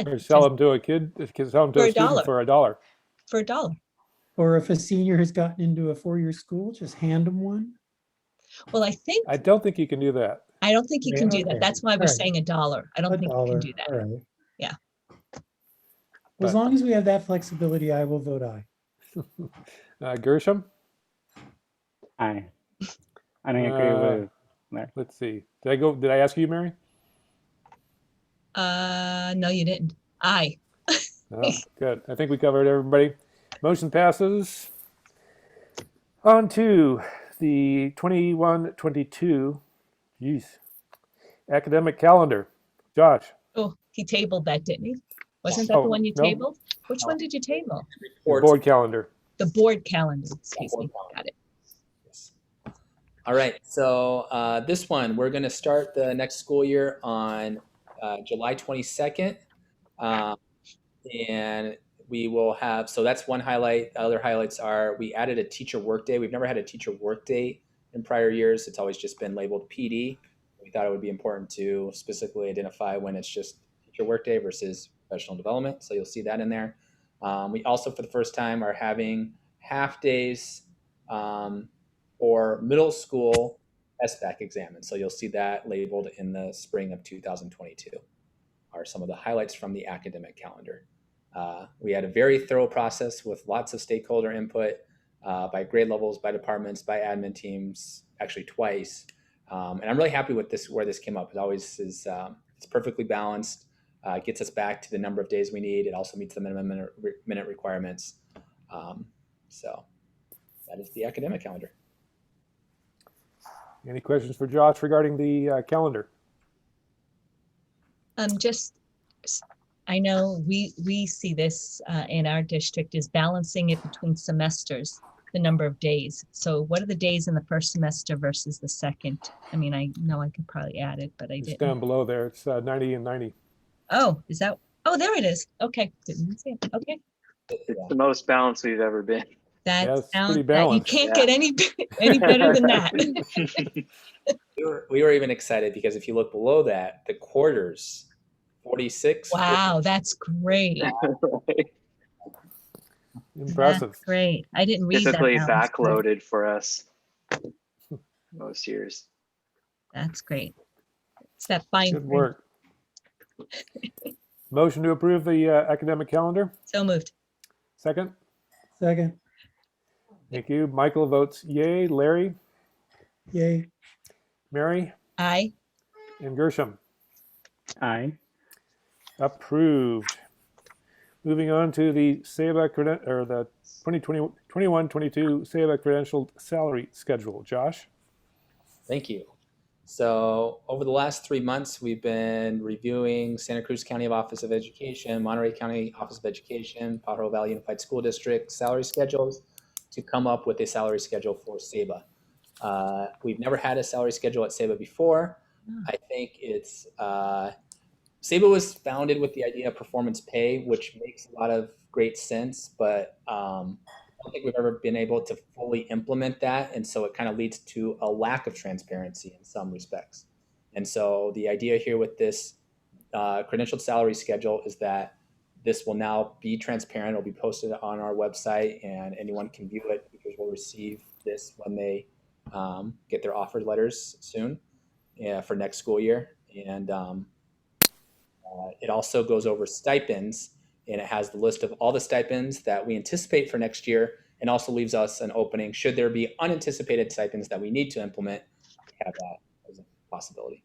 Or sell them to a kid, sell them to For a a student dollar. for $1. For $1. Or if a senior has gotten into a 4-year school, just hand them one. Well, I I don't think you can do that. don't think you can do Okay. that. That's why we're All right. saying $1. I don't think you can do All that. right. Yeah. Well, as But- long as we have that flexibility, I will vote aye. Gershom? Aye. I don't agree with Mary. Let's see. Did I ask you, Mary? No, you didn't. Aye. Oh, good. I think we covered everybody. Motion passes. On to the 21-22, academic calendar. Josh. Oh, he tabled that, didn't he? Wasn't that the one you no. tabled? Which one did you table? Board calendar. The board calendar. Excuse me. Got it. All right, so this one, we're going to start the next school year on July 22nd. And we will have, so that's one highlight. Other highlights are we added a teacher workday. We've never had a teacher workday in prior years. It's always just been labeled PD. We thought it would be important to specifically identify when it's just teacher workday versus professional development. So you'll see that in there. We also, for the first time, are having half days for middle school SBAC exam. And so you'll see that labeled in the spring of 2022 are some of the highlights from the academic calendar. We had a very thorough process with lots of stakeholder input by grade levels, by departments, by admin teams, actually twice. And I'm really happy with this, where this came up. It always is, it's perfectly balanced, gets us back to the number of days we need. It also meets the minimum minute requirements. So that is the academic calendar. Any questions for Josh regarding the calendar? I know we see this in our district is balancing it between semesters, the number of days. So what are the days in the first semester versus the second? I mean, I know I could probably add it, but I It's didn't. down below there. It's 90 and 90. Oh, is that? Oh, there it is. Okay, didn't see it. Okay, It's the most balanced we've ever been. that Yeah, it's sounds. pretty You balanced. can't Yeah. get any better than that. We were even excited because if you look below that, the quarters, 46. Wow, that's great. Impressive. That's great. I didn't read that. Typically balance, but backloaded for us most years. That's great. It's that fine. Good print. work. Motion to approve the academic calendar. So moved. Second. Second, Thank you. Michael votes yay. Larry, yay. Mary, Aye. and Gershom. Aye. Approved. Moving on to the SEBA or the 2021-22 SEBA credentialed salary schedule. Josh. Thank you. So over the last 3 months, we've been reviewing Santa Cruz County Office of Education, Monterey County Office of Education, Pajaro Valley Unified School District salary schedules to come up with a salary schedule for SEBA. We've never had a salary schedule at SEBA before. I think it's, SEBA was founded with the idea of performance pay, which makes a lot of great sense, but I don't think we've ever been able to fully implement that. And so it kind of leads to a lack of transparency in some respects. And so the idea here with this credentialed salary schedule is that this will now be transparent. It'll be posted on our website and anyone can view it. Teachers will receive this when they get their offer letters soon for next school year. And it also goes over stipends, and it has the list of all the stipends that we anticipate for next year, and also leaves us an opening should there be unanticipated stipends that we need to implement. We have that as a possibility.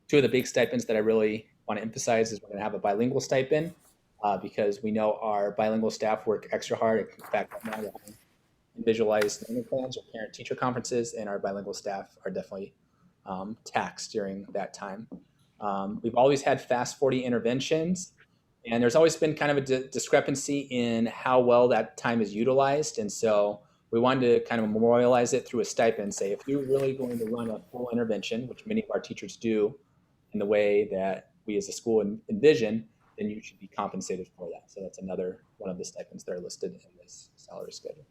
Two of the big stipends that I really want to emphasize is we're going to have a bilingual stipend because we know our bilingual staff work extra hard. In fact, right now we're having individualized learning plans or parent-teacher conferences, and our bilingual staff are definitely taxed during that time. We've always had fast 40 interventions, and there's always been kind of a discrepancy in how well that time is utilized. And so we wanted to kind of memorialize it through a stipend, say, if you're really going to run a full intervention, which many of our teachers do in the way that we as a school envision, then you should be compensated for that. So that's another one of the stipends that are listed in this salary schedule.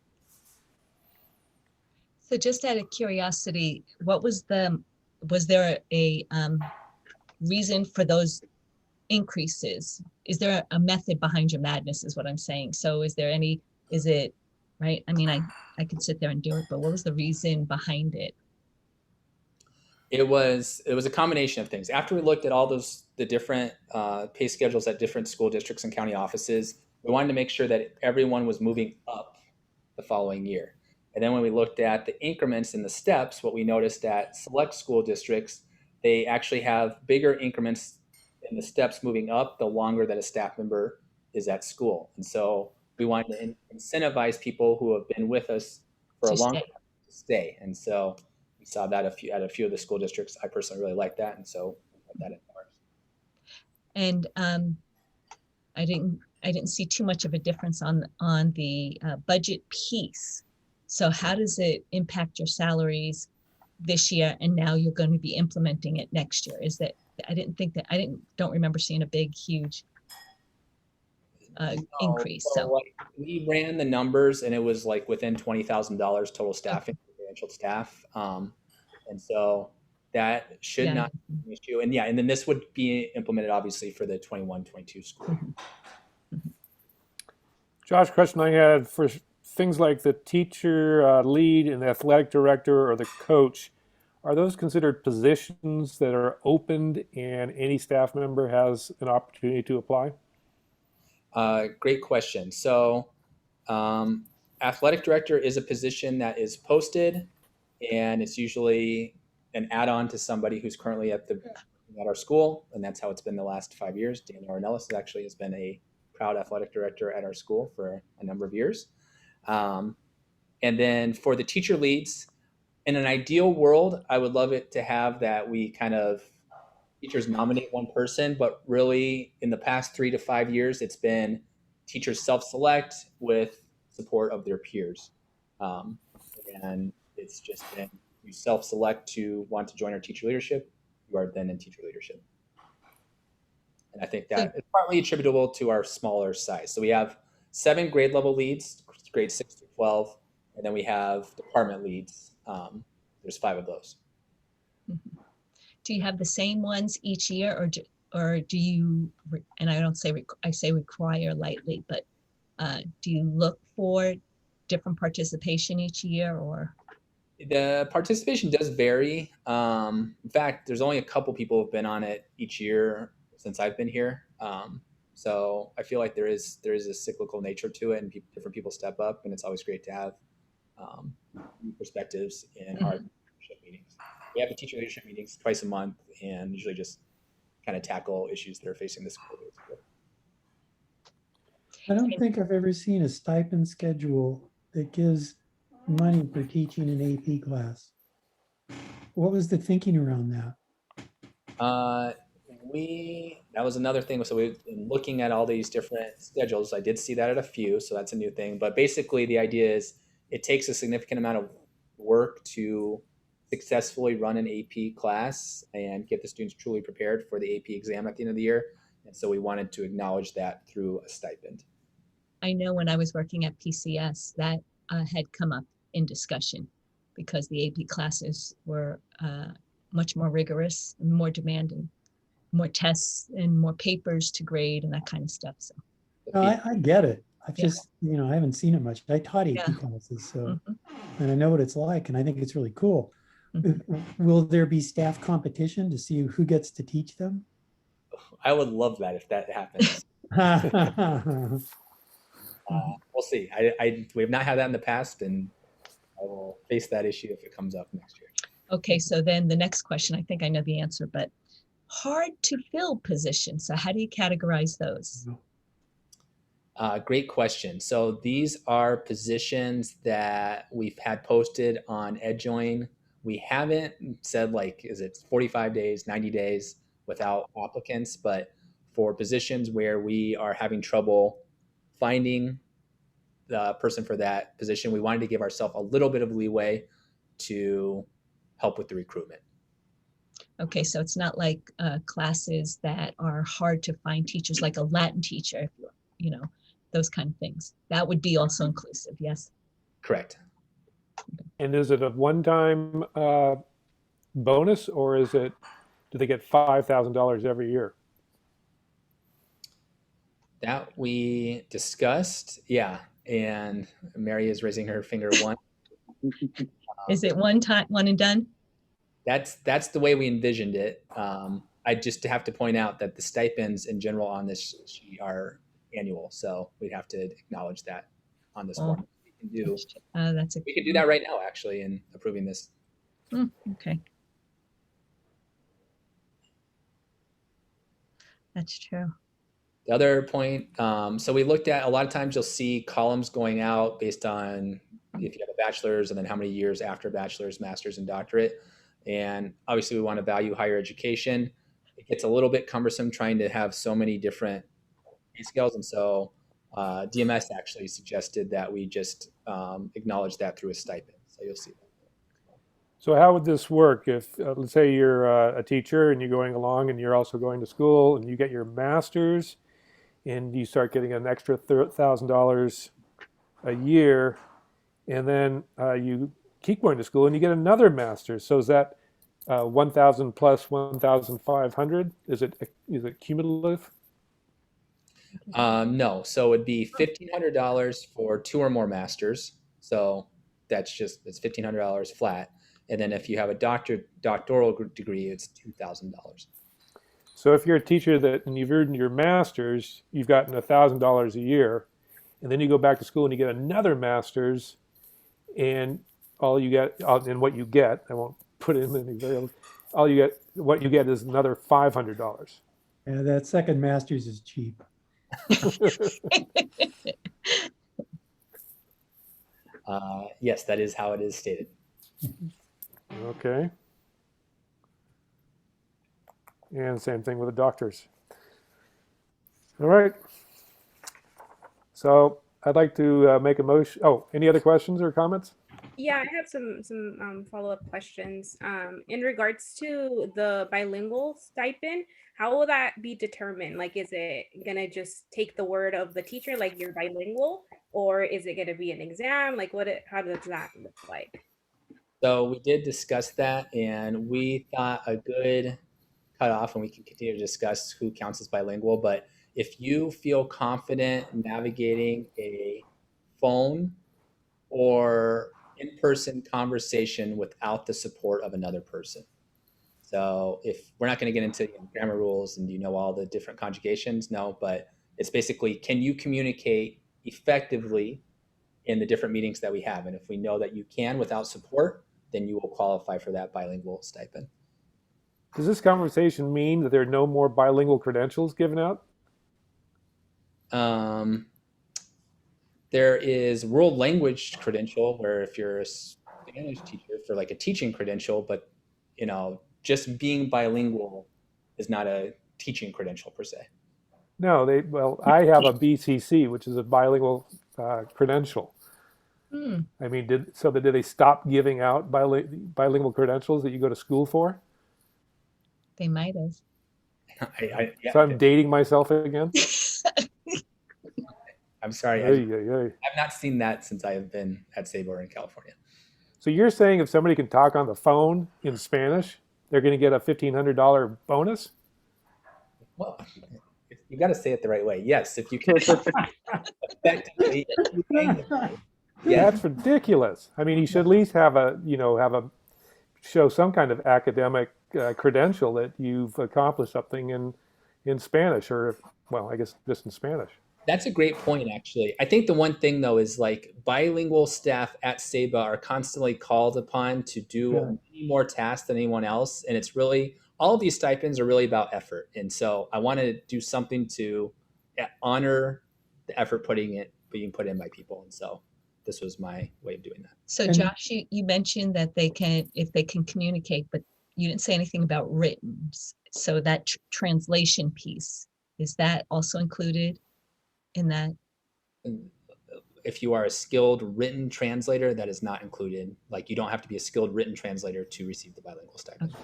So just out of curiosity, was there a reason for those increases? Is there a method behind your madness is what I'm saying. So is it, right? I mean, I could sit there and do it, but what was the reason behind it? It was a combination of things. After we looked at all the different pay schedules at different school districts and county offices, we wanted to make sure that everyone was moving up the following year. And then when we looked at the increments and the steps, what we noticed at select school districts, they actually have bigger increments in the steps moving up the longer that a staff member is at school. And so we wanted to incentivize people who have been with us for a long time to stay. And so we saw that at a few of the school districts. I personally really like that, and so we put that in ours. And I didn't see too much of a difference on the budget piece. So how does it impact your salaries this year, and now you're going to be implementing it next year? Is that don't remember seeing a big, huge increase. So like, we ran the numbers, and it was like within $20,000 total staffing, financial staff, and so that should not be an issue. And then this would be implemented obviously for the 21-22 school. Josh, question I had for things like the teacher lead and the athletic director or the coach, are those considered positions that are opened and any staff member has an opportunity to apply? Great question. So athletic director is a position that is posted, and it's usually an add-on to somebody who's currently at our school, and that's how it's been the last 5 years. Daniel Ornelas actually has been a proud athletic director at our school for a number of years. And then for the teacher leads, in an ideal world, I would love it to have that we kind of teachers nominate one person, but really in the past 3 to 5 years, it's been teachers self-select with support of their peers. And it's just been, you self-select to want to join our teacher leadership, you are then in teacher leadership. And I think that is partly attributable to our smaller size. So we have 7 grade level leads, grades 6 to 12, and then we have department leads. There's 5 of those. Do you have the same ones each year, or do you? And I don't say I say require lightly, but do you look for different participation each year, or? The participation does vary. In fact, there's only a couple people who've been on it each year since I've been here. So I feel like there is a cyclical nature to it, and different people step up, and it's always great to have new perspectives in our leadership meetings. We have the teacher leadership meetings twice a month, and usually just kind of tackle issues that are facing the school. I don't think I've ever seen a stipend schedule that gives money for teaching an AP class. What was the thinking around that? That was another thing. So we've been looking at all these different schedules. I did see that at a few, so that's a new thing. But basically the idea is it takes a significant amount of work to successfully run an AP class and get the students truly prepared for the AP exam at the end of the year. And so we wanted to acknowledge that through a stipend. I know when I was working at PCS that had come up in discussion because the AP classes were much more rigorous, more demanding, more tests and more papers to grade and that kind of stuff. So no, I get it. I've just, I haven't seen it much. I taught AP classes, so, and I know what it's like, and I think it's really cool. Will there be staff competition to see who gets to teach them? I would love that if that happens. We'll see. We have not had that in the past, and I will face that issue if it comes up next year. Okay, so then the next question, I think I know the answer, but hard to fill positions. So how do you categorize those? Great question. So these are positions that we've had posted on EdJoin. We haven't said like, is it 45 days, 90 days without applicants, but for positions where we are having trouble finding the person for that position, we wanted to give ourselves a little bit of leeway to help with the recruitment. Okay, so it's not like classes that are hard to find teachers, like a Latin teacher, you know, those kind of things. That would be also inclusive, yes? Correct. Okay. And is it a one-time bonus, or do they get $5,000 every year? That we discussed, yeah. And Mary is raising her finger one. Is it one time, one and done? That's the way we envisioned it. I just have to point out that the stipends in general on this sheet are annual, so we'd have to acknowledge that on this form. We can do that right now, actually, in approving this. Okay. That's true. The other point, so we looked at, a lot of times you'll see columns going out based on if you have a bachelor's and then how many years after bachelor's, master's, and doctorate. And obviously we want to value higher education. It gets a little bit cumbersome trying to have so many different pay scales. And so DMS actually suggested that we just acknowledge that through a stipend. So you'll see that. So how would this work if, let's say you're a teacher and you're going along and you're also going to school and you get your master's and you start getting an extra $1,000 a year, and then you keep going to school and you get another master's. So is that 1,000 plus 1,500? Is it cumulative? No, so it'd be $1,500 for 2 or more masters. So it's $1,500 flat. And then if you have a doctoral degree, it's $2,000. So if you're a teacher and you've earned your master's, you've gotten $1,000 a year, and then you go back to school and you get another master's, and all you get, and what you get, I won't put in any variables, what you get is another $500. Yeah, that second master's is cheap. Yes, that is how it is stated. Okay. And same thing with the doctors. All right. So I'd like to make a motion. Oh, any other questions or comments? Yeah, I have some follow-up questions. In regards to the bilingual stipend, how will that be determined? Like, is it gonna just take the word of the teacher, like you're bilingual, or is it gonna be an exam? Like, how does that look like? So we did discuss that, and we thought a good cutoff, and we can continue to discuss who counts as bilingual, but if you feel confident navigating a phone or in-person conversation without the support of another person. So if we're not going to get into grammar rules and all the different conjugations, no, but it's basically, can you communicate effectively in the different meetings that we have? And if we know that you can without support, then you will qualify for that bilingual stipend. Does this conversation mean that there are no more bilingual credentials given out? There is world language credential, where if you're a Spanish teacher for like a teaching credential, but just being bilingual is not a teaching credential per se. No, I have a BCC, which is a bilingual credential. I mean, did they stop giving out bilingual credentials that you go to school for? They might have. Yeah. So I'm dating myself again? I'm sorry. I've not seen that since I have been at Sabor in California. So you're saying if somebody can talk on the phone in Spanish, they're going to get a $1,500 bonus? Well, you got to say it the right way. Yes, if you can effectively. Yeah, that's ridiculous. I mean, you should at least have show some kind of academic credential that you've accomplished something in Spanish, or I guess just in Spanish. That's a great point, actually. I think the one thing, though, is like bilingual staff at SEBA are constantly called upon to do many more tasks than anyone else. And it's really, all of these stipends are really about effort. And so I want to do something to honor the effort being put in by people. And so this was my way of doing that. So Josh, you mentioned that if they can communicate, but you didn't say anything about written. So that translation piece, is that also included in that? If you are a skilled written translator, that is not included. Like, you don't have to be a skilled written translator to receive the bilingual stipend.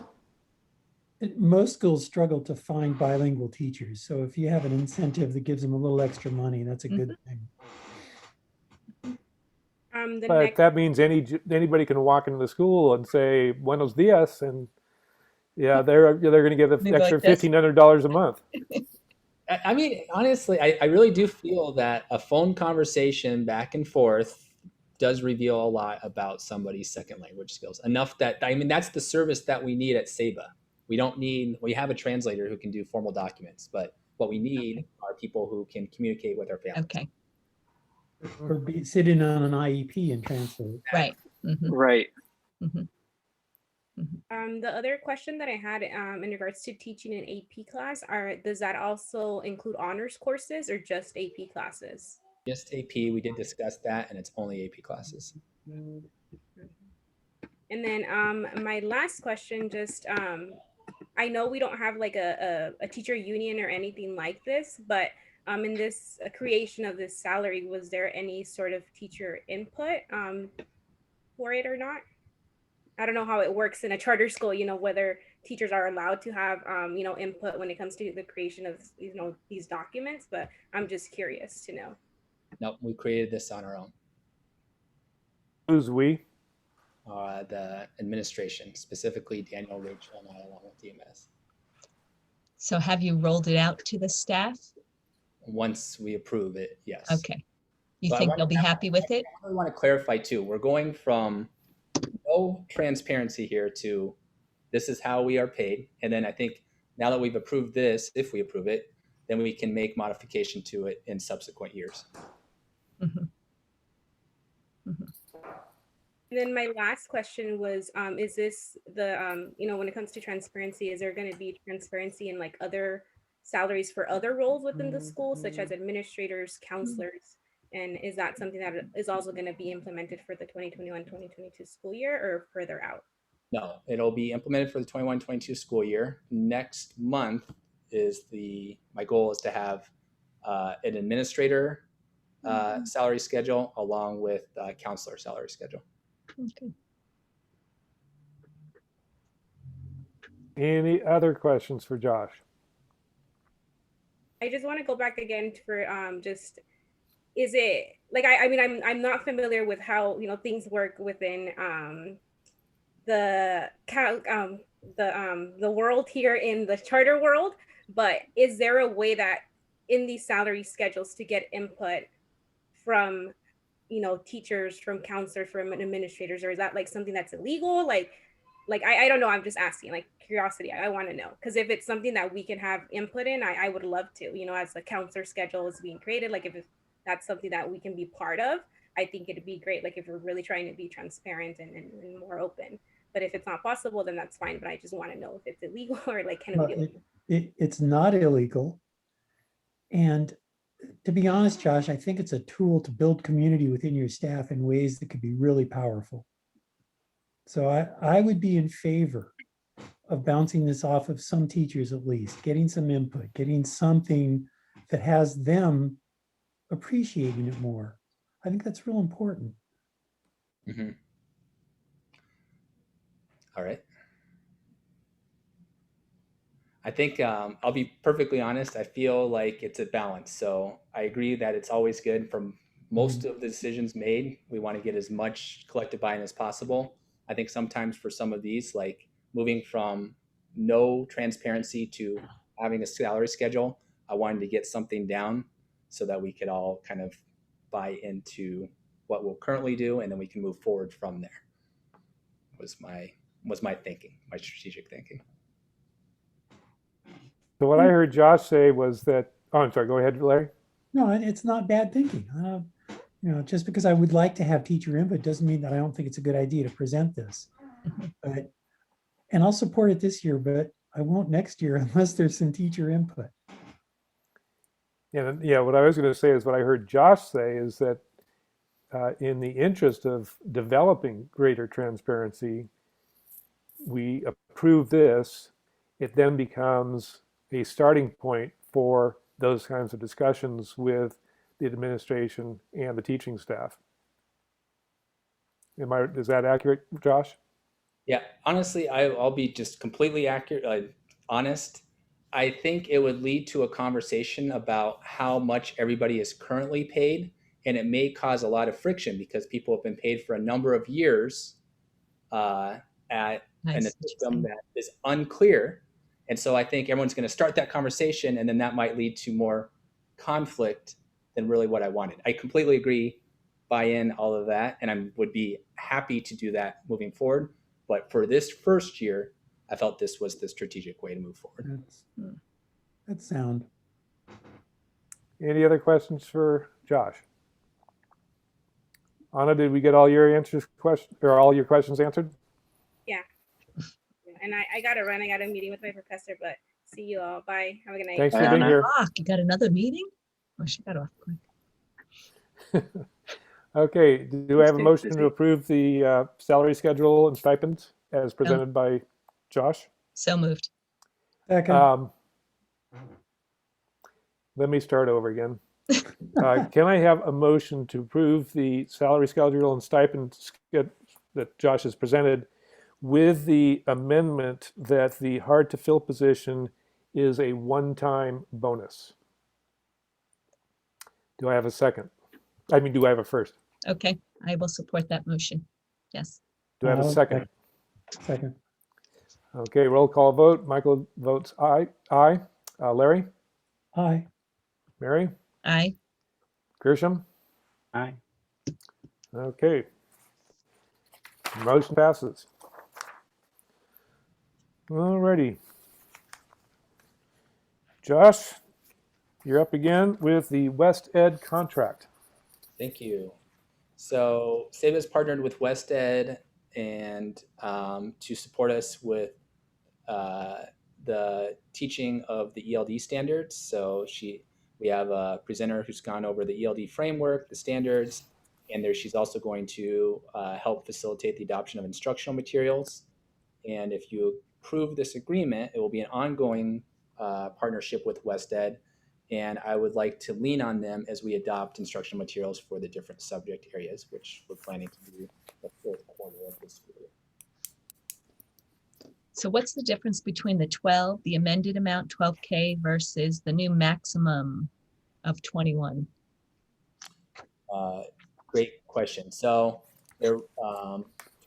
Okay. Most schools struggle to find bilingual teachers. So if you have an incentive that gives them a little extra money, that's a good thing. The But next, that means anybody can walk into the school and say Buenos dias, and yeah, they're going to get an Maybe like extra this. $1,500 a month. I mean, honestly, I really do feel that a phone conversation back and forth does reveal a lot about somebody's second language skills. Enough that, I mean, that's the service that we need at SEBA. We have a translator who can do formal documents, but what we need are people who can communicate with our families. Okay, Or sit in on an IEP and translate. right. Mhm, Right. mhm. the other question that I had in regards to teaching an AP class does that also include honors courses or just AP classes? Just AP, we did discuss that, and it's only AP classes. And then my last question, just I know we don't have like a teacher union or anything like this, but in this creation of this salary, was there any sort of teacher input for it or not? I don't know how it works in a charter school, you know, whether teachers are allowed to have, you know, input when it comes to the creation of, you know, these documents, but I'm just curious to know. No, we created this on our own. Who's we? The administration, specifically Daniel, Rachel, and I, along with DMS. So have you rolled it out to the staff? Once we approve it, yes. Okay. You So I think want- they'll be happy with it? I want to clarify too, we're going from no transparency here to this is how we are paid. And then I think now that we've approved this, if we approve it, then we can make modification to it in subsequent years. Mhm. And then my last question was, is this the, you know, when it comes to transparency, is there going to be transparency in like other salaries for other roles within the school, such as administrators, counselors? And is that something that is also going to be implemented for the 2021-2022 school year or further out? No, it'll be implemented for the 21-22 school year. Next month my goal is to have an administrator salary schedule along with counselor salary schedule. Okay. Any other questions for Josh? I just want to go back again for just, is it like I mean I'm not familiar with how, you know, things work within the world here in the charter world, but is there a way that in these salary schedules to get input from, you know, teachers, from counselors, from administrators, or is that like something that's illegal? Like I don't know, I'm just asking, like curiosity, I want to know, because if it's something that we can have input in, I would love to, you know, as the counselor schedule is being created, like if that's something that we can be part of, I think it'd be great, like if we're really trying to be transparent and more open. But if it's not possible, then that's fine, but I just want to know if it's illegal or like can we do it? It's not illegal. And to be honest, Josh, I think it's a tool to build community within your staff in ways that could be really powerful. So I would be in favor of bouncing this off of some teachers at least, getting some input, getting something that has them appreciating it more. I think that's real important. Mm-hmm. All right. I think I'll be perfectly honest. I feel like it's a balance. So I agree that it's always good from most of the decisions made. We want to get as much collective buy-in as possible. I think sometimes for some of these, like moving from no transparency to having a salary schedule, I wanted to get something down so that we could all kind of buy into what we'll currently do, and then we can move forward from there. Was my thinking, my strategic thinking. So what I heard Josh say was that, oh, I'm sorry, go ahead, Larry. No, it's not bad thinking. You know, just because I would like to have teacher input doesn't mean that I don't think it's a good idea to present this. And I'll support it this year, but I won't next year unless there's some teacher input. Yeah, what I was going to say is what I heard Josh say is that in the interest of developing greater transparency, we approve this. It then becomes a starting point for those kinds of discussions with the administration and the teaching staff. Is that accurate, Josh? Yeah, honestly, I'll be just completely accurate, honest. I think it would lead to a conversation about how much everybody is currently paid and it may cause a lot of friction because people have been paid for a number of years at I in see a what you're system saying. that is unclear. And so I think everyone's going to start that conversation, and then that might lead to more conflict than really what I wanted. I completely agree, buy in all of that, and I would be happy to do that moving forward. But for this first year, I felt this was the strategic way to move forward. That's sound. Any other questions for Josh? Anna, did we get all your all your questions answered? Yeah. And I got to run. I got a meeting with my professor, but see you all. Bye. Have a good night. Thanks for Bye, being Anna. here. You got another meeting? Oh, she got off quick. Okay, do I have a Stay motion busy. to approve the salary schedule and stipends as presented by Josh? So moved. Second, Let me start over again. Can I have a motion to approve the salary schedule and stipend that Josh has presented with the amendment that the hard to fill position is a one-time bonus? Do I have a second? I mean, do I have a first? Okay, I will support that motion. Yes. Do I have a I'll second? second, Okay, roll call vote. Michael votes aye. Aye. Larry? aye. Mary? Aye. Gershom? Aye. Okay. Motion passes. Alrighty. Josh, you're up again with the West Ed contract. Thank you. So SABA has partnered with West Ed and to support us with the teaching of the ELD standards. So we have a presenter who's gone over the ELD framework, the standards, and she's also going to help facilitate the adoption of instructional materials. And if you approve this agreement, it will be an ongoing partnership with West Ed. And I would like to lean on them as we adopt instructional materials for the different subject areas, which we're planning to do the fourth quarter of this school year. So what's the difference between the amended amount 12K versus the new maximum of 21? Great question. So there,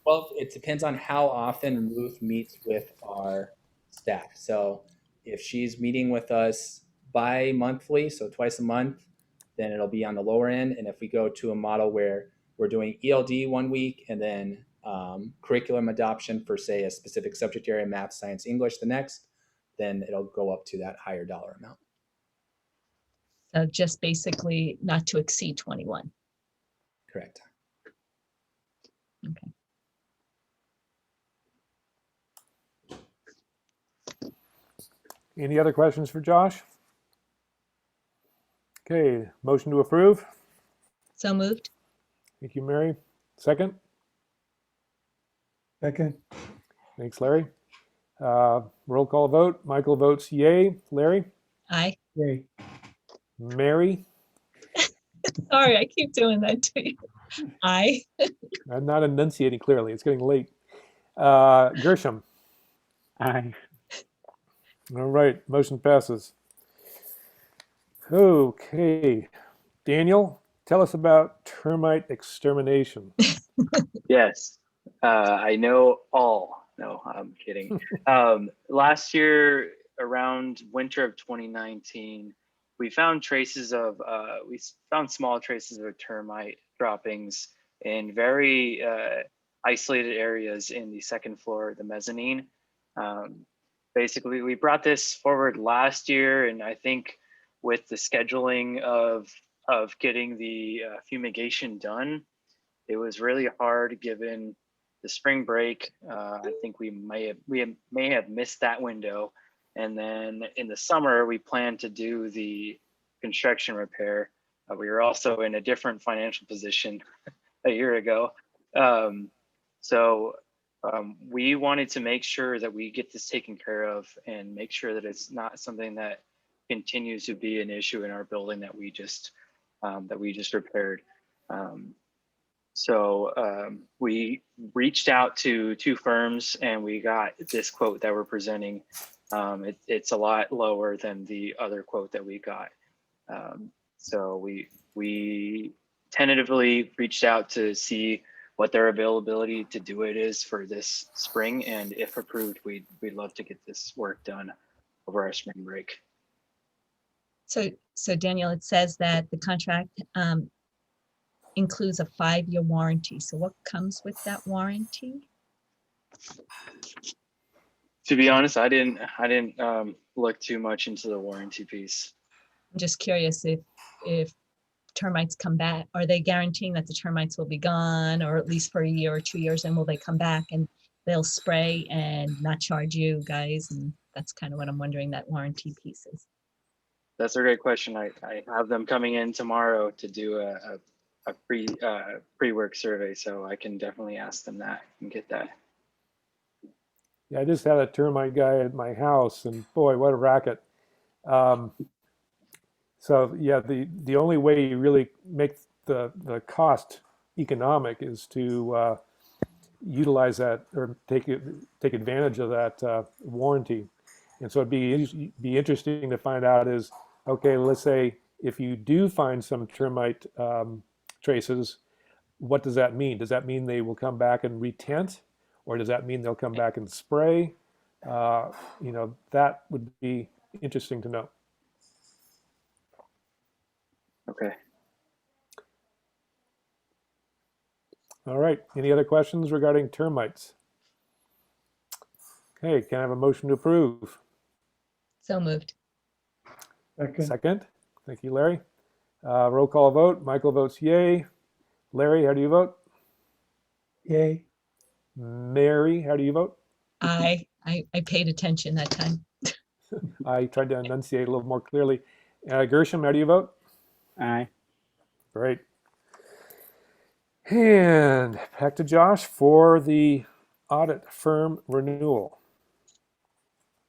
12, it depends on how often Ruth meets with our staff. So if she's meeting with us bi-monthly, so twice a month, then it'll be on the lower end. And if we go to a model where we're doing ELD one week and then curriculum adoption for, say, a specific subject area, math, science, English, the next, then it'll go up to that higher dollar amount. So just basically not to exceed 21. Correct. Okay. Any other questions for Josh? Okay, motion to approve. So moved. Thank you, Mary. Second. Second, Thanks, Larry. Roll call vote. Michael votes yay. Larry? Aye. great. Mary? Sorry, I keep doing that to you. Aye. I'm not enunciating clearly. It's getting late. Gershom? Aye. All right, motion passes. Okay. Daniel, tell us about termite extermination. Yes, I know all. No, I'm kidding. Last year, around winter of 2019, we found small traces of termite droppings in very isolated areas in the second floor, the mezzanine. Basically, we brought this forward last year, and I think with the scheduling of getting the fumigation done, it was really hard given the spring break. I think we may have missed that window, and then in the summer we planned to do the construction repair. We were also in a different financial position a year ago, so we wanted to make sure that we get this taken care of and make sure that it's not something that continues to be an issue in our building that we just repaired. So we reached out to two firms and we got this quote that we're presenting. It's a lot lower than the other quote that we got. So we tentatively reached out to see what their availability to do it is for this spring, and if approved, we'd love to get this work done over our spring break. So Daniel, it says that the contract includes a 5-year warranty. So what comes with that warranty? To be honest, I didn't look too much into the warranty piece. I'm just curious if termites come back, are they guaranteeing that the termites will be gone, or at least for a year or 2 years, and will they come back and they'll spray and not charge you guys? And that's kind of what I'm wondering, that warranty piece is. That's a great question. I have them coming in tomorrow to do a pre-work survey, so I can definitely ask them that and get that. Yeah, I just had a termite guy at my house, and boy, what a racket. So yeah, the only way you really make the cost economic is to utilize that or take advantage of that warranty. And so it'd be interesting to find out is, okay, let's say if you do find some termite traces, what does that mean? Does that mean they will come back and retent, or does that mean they'll come back and spray? You know, that would be interesting to know. Okay. All right. Any other questions regarding termites? Okay, can I have a motion to approve? So moved. Second. Thank you, Larry. Roll call vote. Michael votes yay. Larry, how do you vote? Yay. Mary, how do you vote? I paid attention that time. I tried to enunciate a little more clearly. Gershom, how do you vote? Aye. Great. And back to Josh for the audit firm renewal.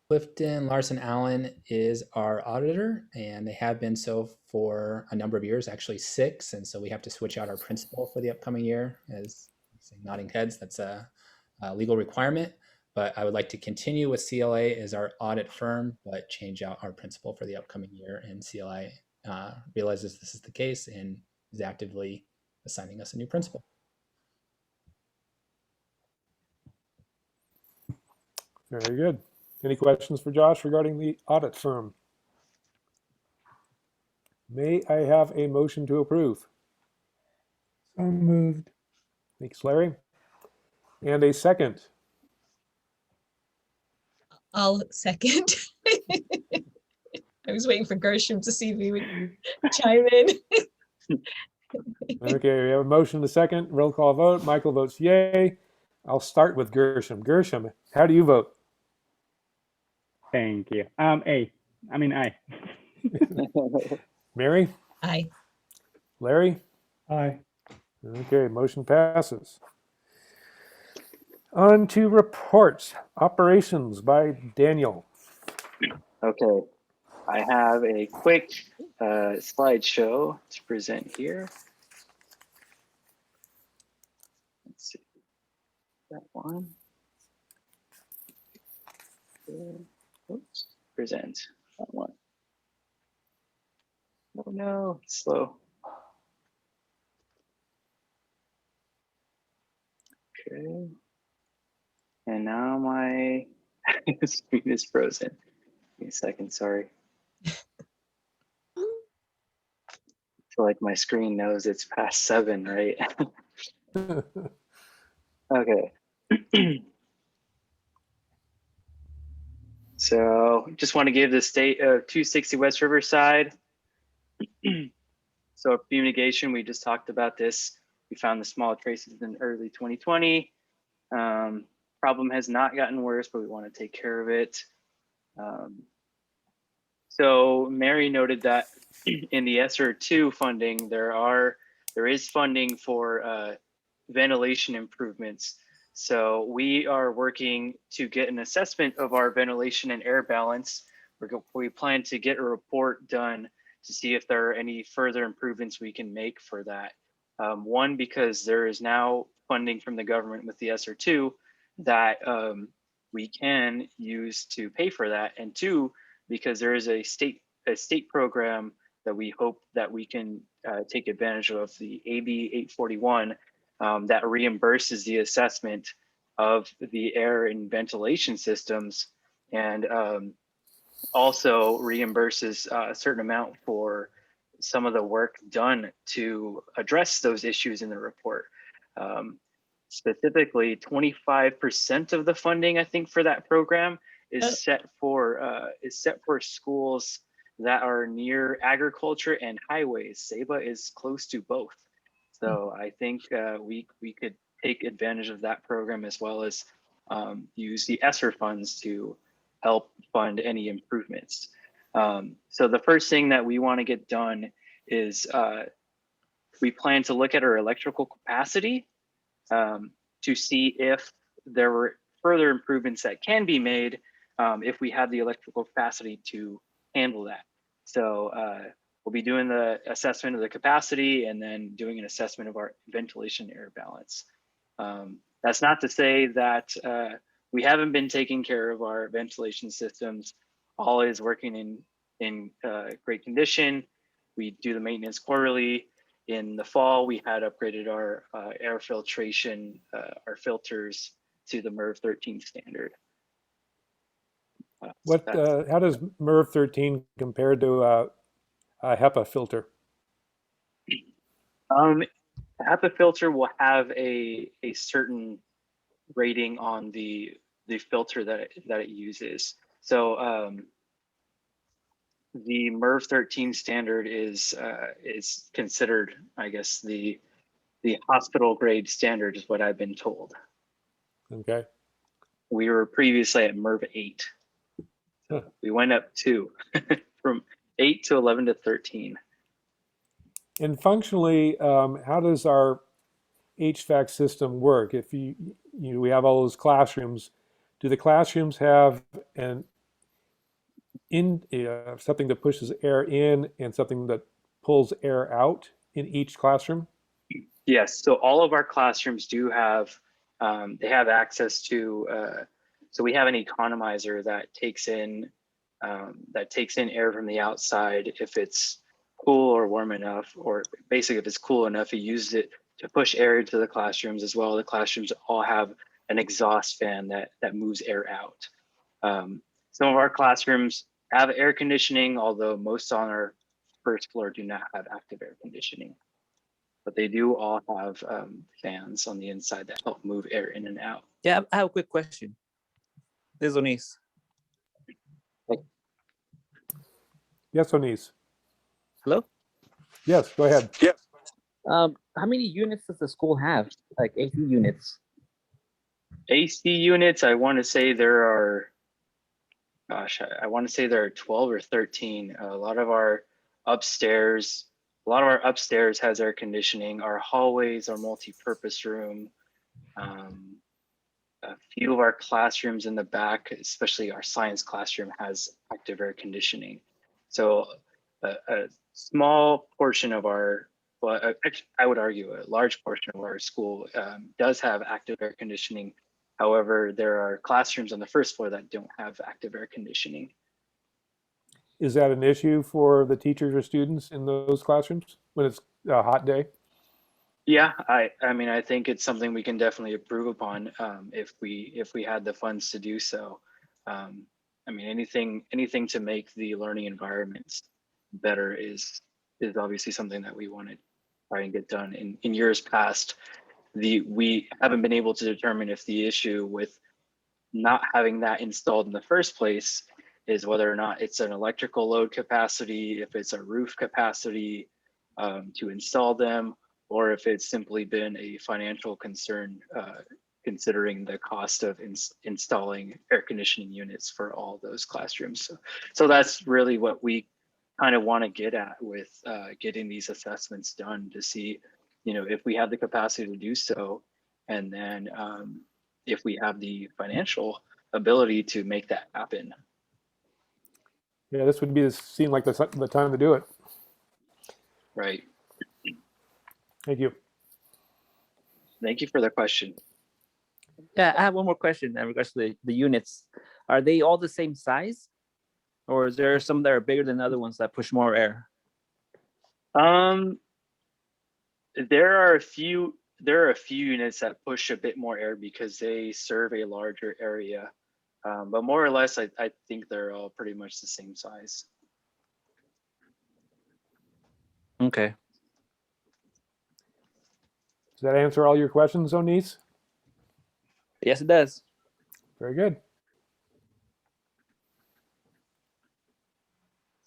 Clifton Larson Allen is our auditor, and they have been so for a number of years, actually 6. And so we have to switch out our principal for the upcoming year. As nodding heads, that's a legal requirement. But I would like to continue with CLA as our audit firm, but change out our principal for the upcoming year. And CLA realizes this is the case and is actively assigning us a new principal. Very good. Any questions for Josh regarding the audit firm? May I have a motion to approve? So moved. Thanks, Larry. And a second. I'll second. I was waiting for Gershom to see if he would chime in. Okay, we have a motion to second. Roll call vote. Michael votes yay. I'll start with Gershom. Gershom, how do you vote? Thank you. Aye. Mary? Aye. Larry? Aye. Okay, motion passes. On to reports. Operations by Daniel. Okay, I have a quick slideshow to present here. Let's see, that one. Oops, present that one. Oh no, it's slow. Okay, and now my screen is frozen. Give me a second, sorry. I feel like my screen knows it's past 7, right? Okay. So just want to give the state of 260 West Riverside. So fumigation, we just talked about this. We found the small traces in early 2020. Problem has not gotten worse, but we want to take care of it. So Mary noted that in the ESSER 2 funding, there is funding for ventilation improvements. So we are working to get an assessment of our ventilation and air balance. We plan to get a report done to see if there are any further improvements we can make for that. One, because there is now funding from the government with the ESSER 2 that we can use to pay for that. And 2, because there is a state program that we hope that we can take advantage of the AB 841 that reimburses the assessment of the air and ventilation systems, and also reimburses a certain amount for some of the work done to address those issues in the report. Specifically, 25% of the funding, I think, for that program is set for schools that are near agriculture and highways. SEBA is close to both, so I think we could take advantage of that program, as well as use the ESSER funds to help fund any improvements. So the first thing that we want to get done is we plan to look at our electrical capacity to see if there were further improvements that can be made if we have the electrical capacity to handle that. So we'll be doing the assessment of the capacity and then doing an assessment of our ventilation air balance. That's not to say that we haven't been taking care of our ventilation systems. All is working in great condition. We do the maintenance quarterly. In the fall, we had upgraded our air filtration, our filters to the MERV 13 standard. How does MERV 13 compare to a HEPA filter? HEPA filter will have a certain rating on the filter that it uses. So the MERV 13 standard is considered, I guess, the hospital grade standard is what I've been told. Okay. We were previously at MERV 8. So we went up 2 from 8 to 11 to 13. And functionally, how does our HVAC system work? If we have all those classrooms, do the classrooms have something that pushes air in and something that pulls air out in each classroom? Yes. So all of our classrooms do have they have access to. So we have an economizer that takes in air from the outside if it's cool or warm enough, or basically if it's cool enough, it uses it to push air into the classrooms as well. The classrooms all have an exhaust fan that moves air out. Some of our classrooms have air conditioning, although most on our first floor do not have active air conditioning. But they do all have fans on the inside that help move air in and out. Yeah, I have a quick question. This is Onis. Yes, Onis. Hello? Yes, go ahead. Yes. How many units does the school have? Like AC units? AC units, I want to say there are, gosh, I want to say there are 12 or 13. A lot of our upstairs has air conditioning. Our hallways are multi-purpose room. A few of our classrooms in the back, especially our science classroom, has active air conditioning. So a small portion of our, well, I would argue a large portion of our school does have active air conditioning. However, there are classrooms on the first floor that don't have active air conditioning. Is that an issue for the teachers or students in those classrooms when it's a hot day? Yeah, I mean, I think it's something we can definitely improve upon if we had the funds to do so. I mean, anything to make the learning environments better is obviously something that we want to try and get done. In years past, we haven't been able to determine if the issue with not having that installed in the first place is whether or not it's an electrical load capacity, if it's a roof capacity to install them, or if it's simply been a financial concern considering the cost of installing air conditioning units for all those classrooms. So that's really what we kind of want to get at with getting these assessments done, to see, you know, if we have the capacity to do so, and then if we have the financial ability to make that happen. Yeah, this would seem like the time to do it. Right. Thank you. Thank you for the question. Yeah, I have one more question in regards to the units. Are they all the same size? Or is there some that are bigger than other ones that push more air? There are a few units that push a bit more air because they serve a larger area. But more or less, I think they're all pretty much the same size. Okay. Does that answer all your questions, Onise? Yes, it does. Very good.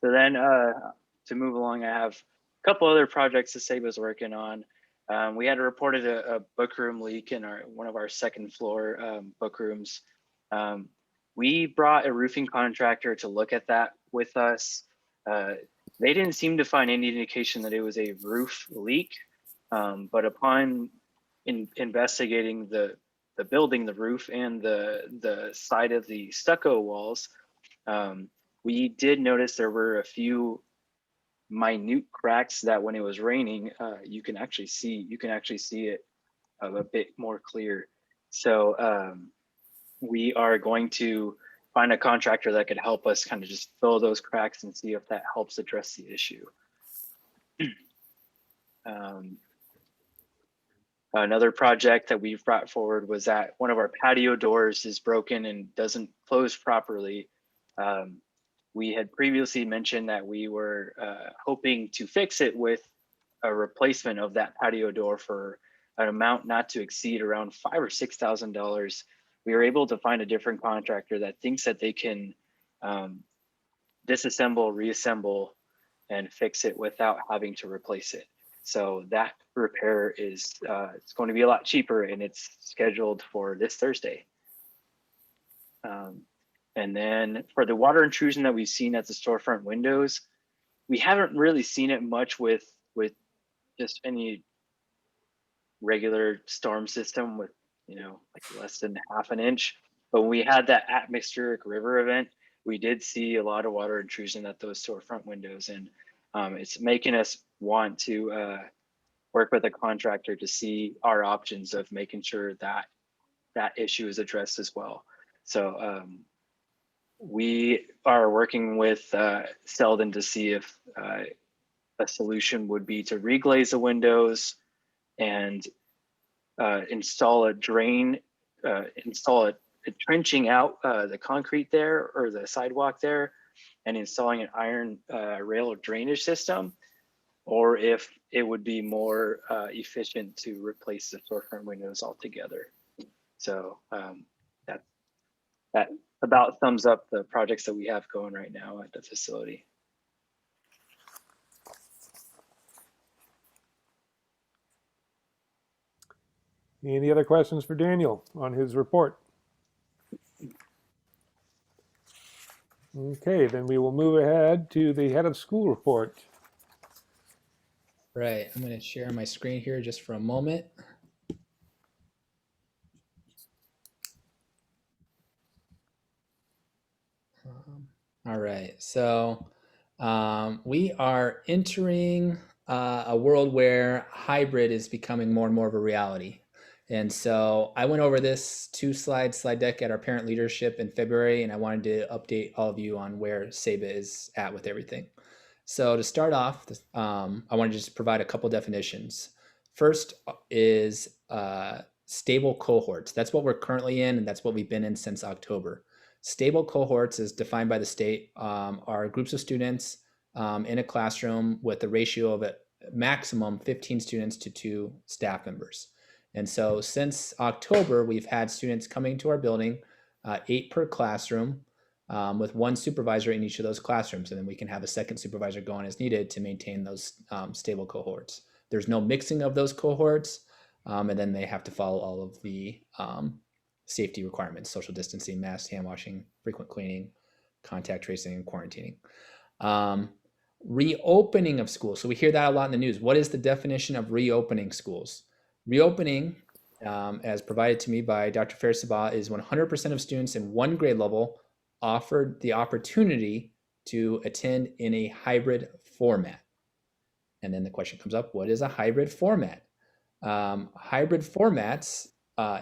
So then to move along, I have a couple other projects that Saba's working on. We had reported a book room leak in one of our second floor book rooms. We brought a roofing contractor to look at that with us. They didn't seem to find any indication that it was a roof leak, but upon investigating the building, the roof, and the side of the stucco walls, we did notice there were a few minute cracks that when it was raining, you can actually see it a bit more clear. So we are going to find a contractor that could help us kind of just fill those cracks and see if that helps address the issue. Another project that we've brought forward was that one of our patio doors is broken and doesn't close properly. We had previously mentioned that we were hoping to fix it with a replacement of that patio door for an amount not to exceed around $5,000 or $6,000. We were able to find a different contractor that thinks that they can disassemble, reassemble, and fix it without having to replace it. So that repair is it's going to be a lot cheaper, and it's scheduled for this Thursday. And then for the water intrusion that we've seen at the storefront windows, we haven't really seen it much with just any regular storm system with, like less than half an inch. But when we had that atmospheric river event, we did see a lot of water intrusion at those storefront windows. And it's making us want to work with a contractor to see our options of making sure that that issue is addressed as well. So we are working with Selden to see if a solution would be to reglaze the windows and install a drain, install a trenching out the concrete there or the sidewalk there, and installing an iron rail drainage system, or if it would be more efficient to replace the storefront windows altogether. So that about sums up the projects that we have going right now at the facility. Any other questions for Daniel on his report? Okay, then we will move ahead to the head of school report. Right, I'm going to share my screen here just for a moment. All right, so we are entering a world where hybrid is becoming more and more of a reality. And so I went over this slide deck at our parent leadership in February, and I wanted to update all of you on where Saba is at with everything. So to start off, I want to just provide a couple definitions. First is stable cohorts. That's what we're currently in, and that's what we've been in since October. Stable cohorts, as defined by the state, are groups of students in a classroom with a ratio of a maximum 15 students to 2 staff members. And so since October, we've had students coming to our building, 8 per classroom, with 1 supervisor in each of those classrooms. And then we can have a second supervisor go on as needed to maintain those stable cohorts. There's no mixing of those cohorts. And then they have to follow all of the safety requirements: social distancing, mask, hand washing, frequent cleaning, contact tracing, and quarantining. Reopening of schools. So we hear that a lot in the news. What is the definition of reopening schools? Reopening, as provided to me by Dr. Faris Sabah, is 100% of students in one grade level offered the opportunity to attend in a hybrid format. And then the question comes up, what is a hybrid format? Hybrid formats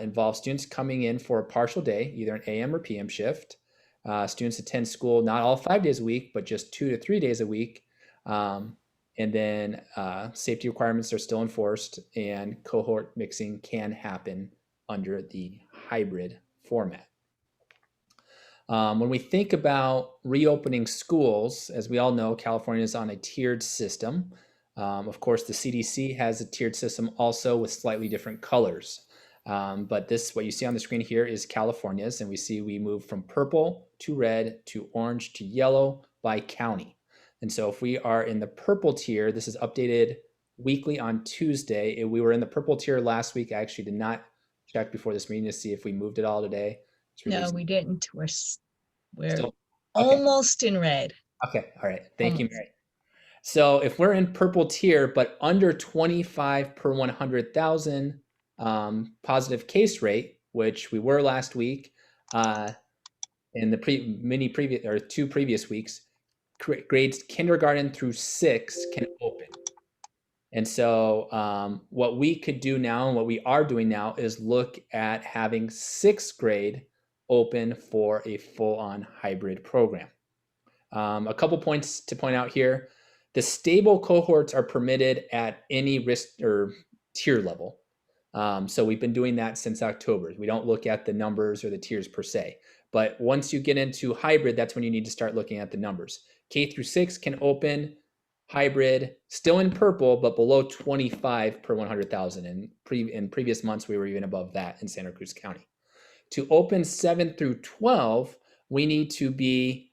involve students coming in for a partial day, either an AM or PM shift. Students attend school not all 5 days a week, but just 2 to 3 days a week. And then safety requirements are still enforced, and cohort mixing can happen under the hybrid format. When we think about reopening schools, as we all know, California is on a tiered system. Of course, the CDC has a tiered system also with slightly different colors. But this, what you see on the screen here, is California's, and we see we move from purple to red to orange to yellow by county. And so if we are in the purple tier, this is updated weekly on Tuesday. If we were in the purple tier last week, I actually did not check before this meeting to see if we moved it all today. No, we didn't. We're Still? Okay. almost in red. Okay, all right. Thank you, Mary. So if we're in purple tier, but under 25 per 100,000 positive case rate, which we were last week, in the two previous weeks, grades kindergarten through 6 can open. And so what we could do now, and what we are doing now, is look at having 6th grade open for a full-on hybrid program. A couple points to point out here. The stable cohorts are permitted at any risk or tier level. So we've been doing that since October. We don't look at the numbers or the tiers per se. But once you get into hybrid, that's when you need to start looking at the numbers. K through 6 can open hybrid, still in purple, but below 25 per 100,000. And in previous months, we were even above that in Santa Cruz County. To open 7 through 12, we need to be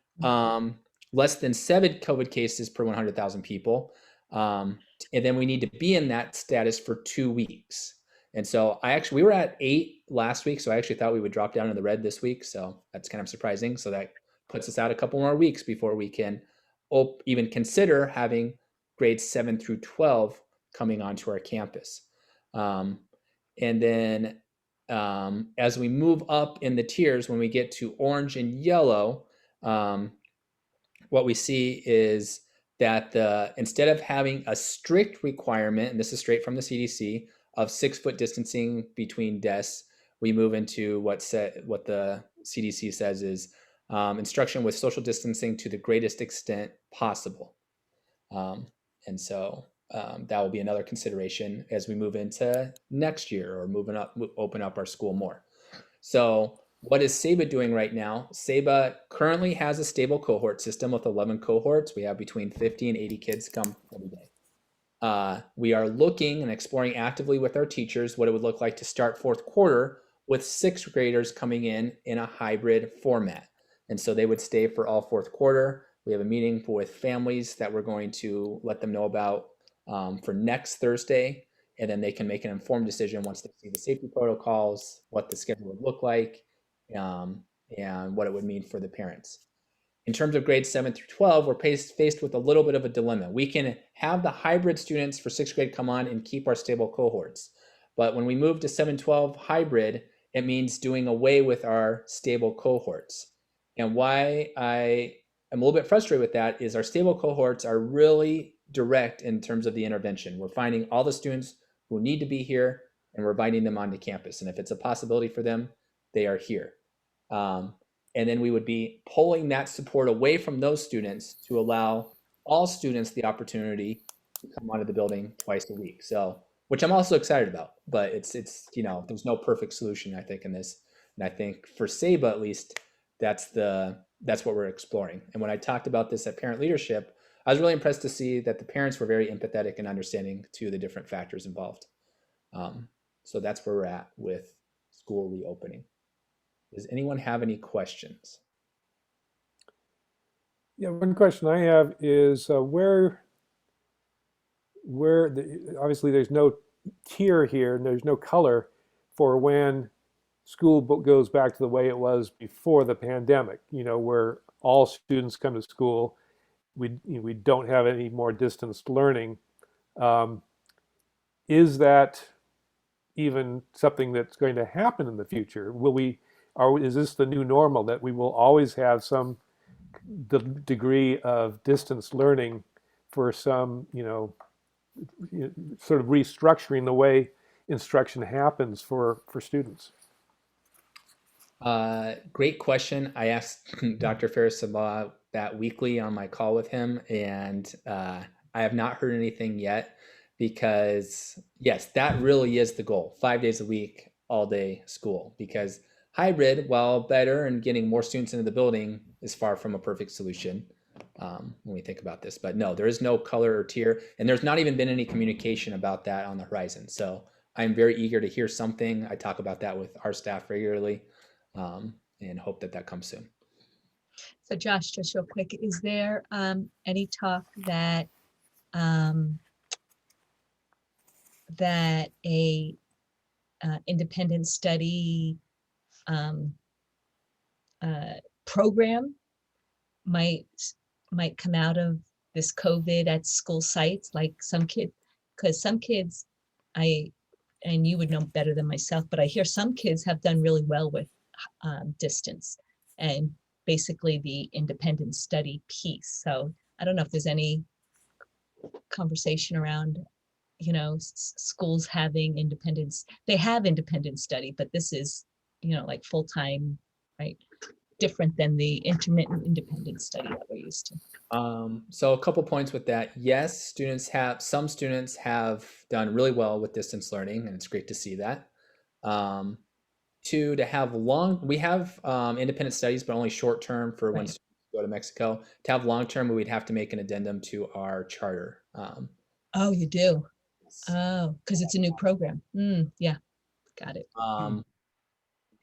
less than 7 COVID cases per 100,000 people. And then we need to be in that status for 2 weeks. And so we were at 8 last week. So I actually thought we would drop down in the red this week. So that's kind of surprising. So that puts us out a couple more weeks before we can even consider having grades 7 through 12 coming onto our campus. And then as we move up in the tiers, when we get to orange and yellow, what we see is that instead of having a strict requirement, and this is straight from the CDC, of 6 foot distancing between desks, we move into what the CDC says is instruction with social distancing to the greatest extent possible. And so that will be another consideration as we move into next year or open up our school more. So what is SABA doing right now? SABA currently has a stable cohort system with 11 cohorts. We have between 50 and 80 kids come every day. We are looking and exploring actively with our teachers what it would look like to start 4th quarter with 6th graders coming in a hybrid format. And so they would stay for all 4th quarter. We have a meeting with families that we're going to let them know about for next Thursday. And then they can make an informed decision once they see the safety protocols, what the schedule would look like, and what it would mean for the parents. In terms of grades 7 through 12, we're faced with a little bit of a dilemma. We can have the hybrid students for 6th grade come on and keep our stable cohorts. But when we move to 7-12 hybrid, it means doing away with our stable cohorts. And why I am a little bit frustrated with that is our stable cohorts are really direct in terms of the intervention. We're finding all the students who need to be here and we're inviting them onto campus. And if it's a possibility for them, they are here. And then we would be pulling that support away from those students to allow all students the opportunity to come onto the building twice a week. So, which I'm also excited about, but it's there's no perfect solution, I think, in this. And I think for SABA, at least, that's what we're exploring. And when I talked about this at parent leadership, I was really impressed to see that the parents were very empathetic and understanding to the different factors involved. So that's where we're at with school reopening. Does anyone have any questions? Yeah, one question I have is where obviously there's no tier here and there's no color for when school goes back to the way it was before the pandemic, where all students come to school. We don't have any more distanced learning. Is that even something that's going to happen in the future? Is this the new normal, that we will always have some degree of distance learning for some, sort of restructuring the way instruction happens for students? Great question. I asked Dr. Ferris about that weekly on my call with him, and I have not heard anything yet because, yes, that really is the goal. 5 days a week, all day school. Because hybrid, while better and getting more students into the building, is far from a perfect solution when we think about this. But no, there is no color or tier, and there's not even been any communication about that on the horizon. So I'm very eager to hear something. I talk about that with our staff regularly, and hope that that comes soon. So Josh, just real quick, is there any talk that that a independent study program might come out of this COVID at school sites? Like some kid, because some kids, and you would know better than myself, but I hear some kids have done really well with distance and basically the independent study piece. So I don't know if there's any conversation around, you know, schools having independence. They have independent study, but this is, you know, like full-time, right? Different than the intermittent independent study that we're used to. So a couple points with that. Yes, some students have done really well with distance learning, and it's great to see that. Two, to have we have independent studies, but only short term for when Right. students go to Mexico. To have long term, we'd have to make an addendum to our charter. Oh, you do? Oh, because it's a new program. Yeah, got it.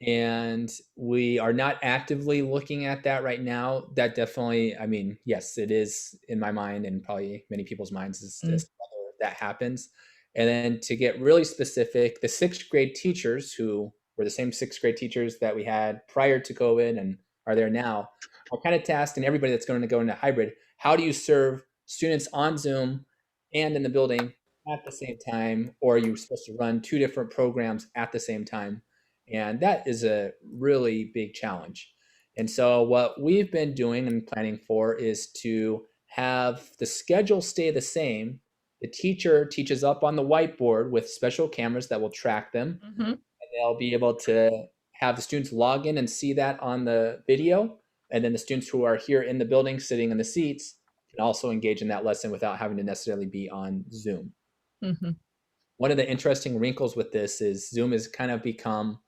And we are not actively looking at that right now. That definitely, I mean, yes, it is in my mind and probably many people's minds as to whether that happens. And then to get really specific, the 6th grade teachers who were the same 6th grade teachers that we had prior to COVID and are there now are kind of tasked, and everybody that's going to go into hybrid, how do you serve students on Zoom and in the building at the same time? Or are you supposed to run 2 different programs at the same time? And that is a really big challenge. And so what we've been doing and planning for is to have the schedule stay the same. The teacher teaches up on the whiteboard with special cameras that will track them. And they'll be able to have the students log in and see that on the video. And then the students who are here in the building sitting in the seats can also engage in that lesson without having to necessarily be on Zoom. One of the interesting wrinkles with this is Zoom has kind of become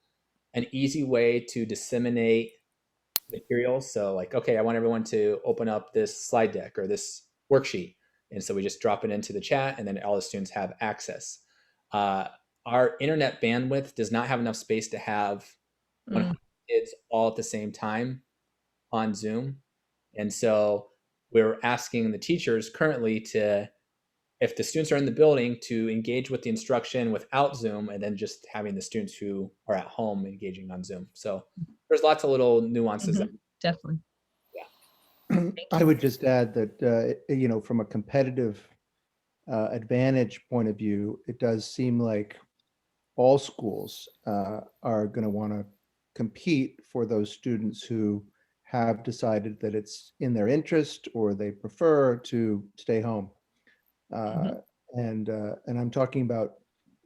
an easy way to disseminate materials. So like, okay, I want everyone to open up this slide deck or this worksheet. And so we just drop it into the chat and then all the students have access. Our internet bandwidth does not have enough space to have 100 kids all at the same time on Zoom. And so we're asking the teachers currently to, if the students are in the building, to engage with the instruction without Zoom, and then just having the students who are at home engaging on Zoom. So there's lots of little nuances. Definitely. Yeah. I would just add that, you know, from a competitive advantage point of view, it does seem like all schools are going to want to compete for those students who have decided that it's in their interest or they prefer to stay home. And I'm talking about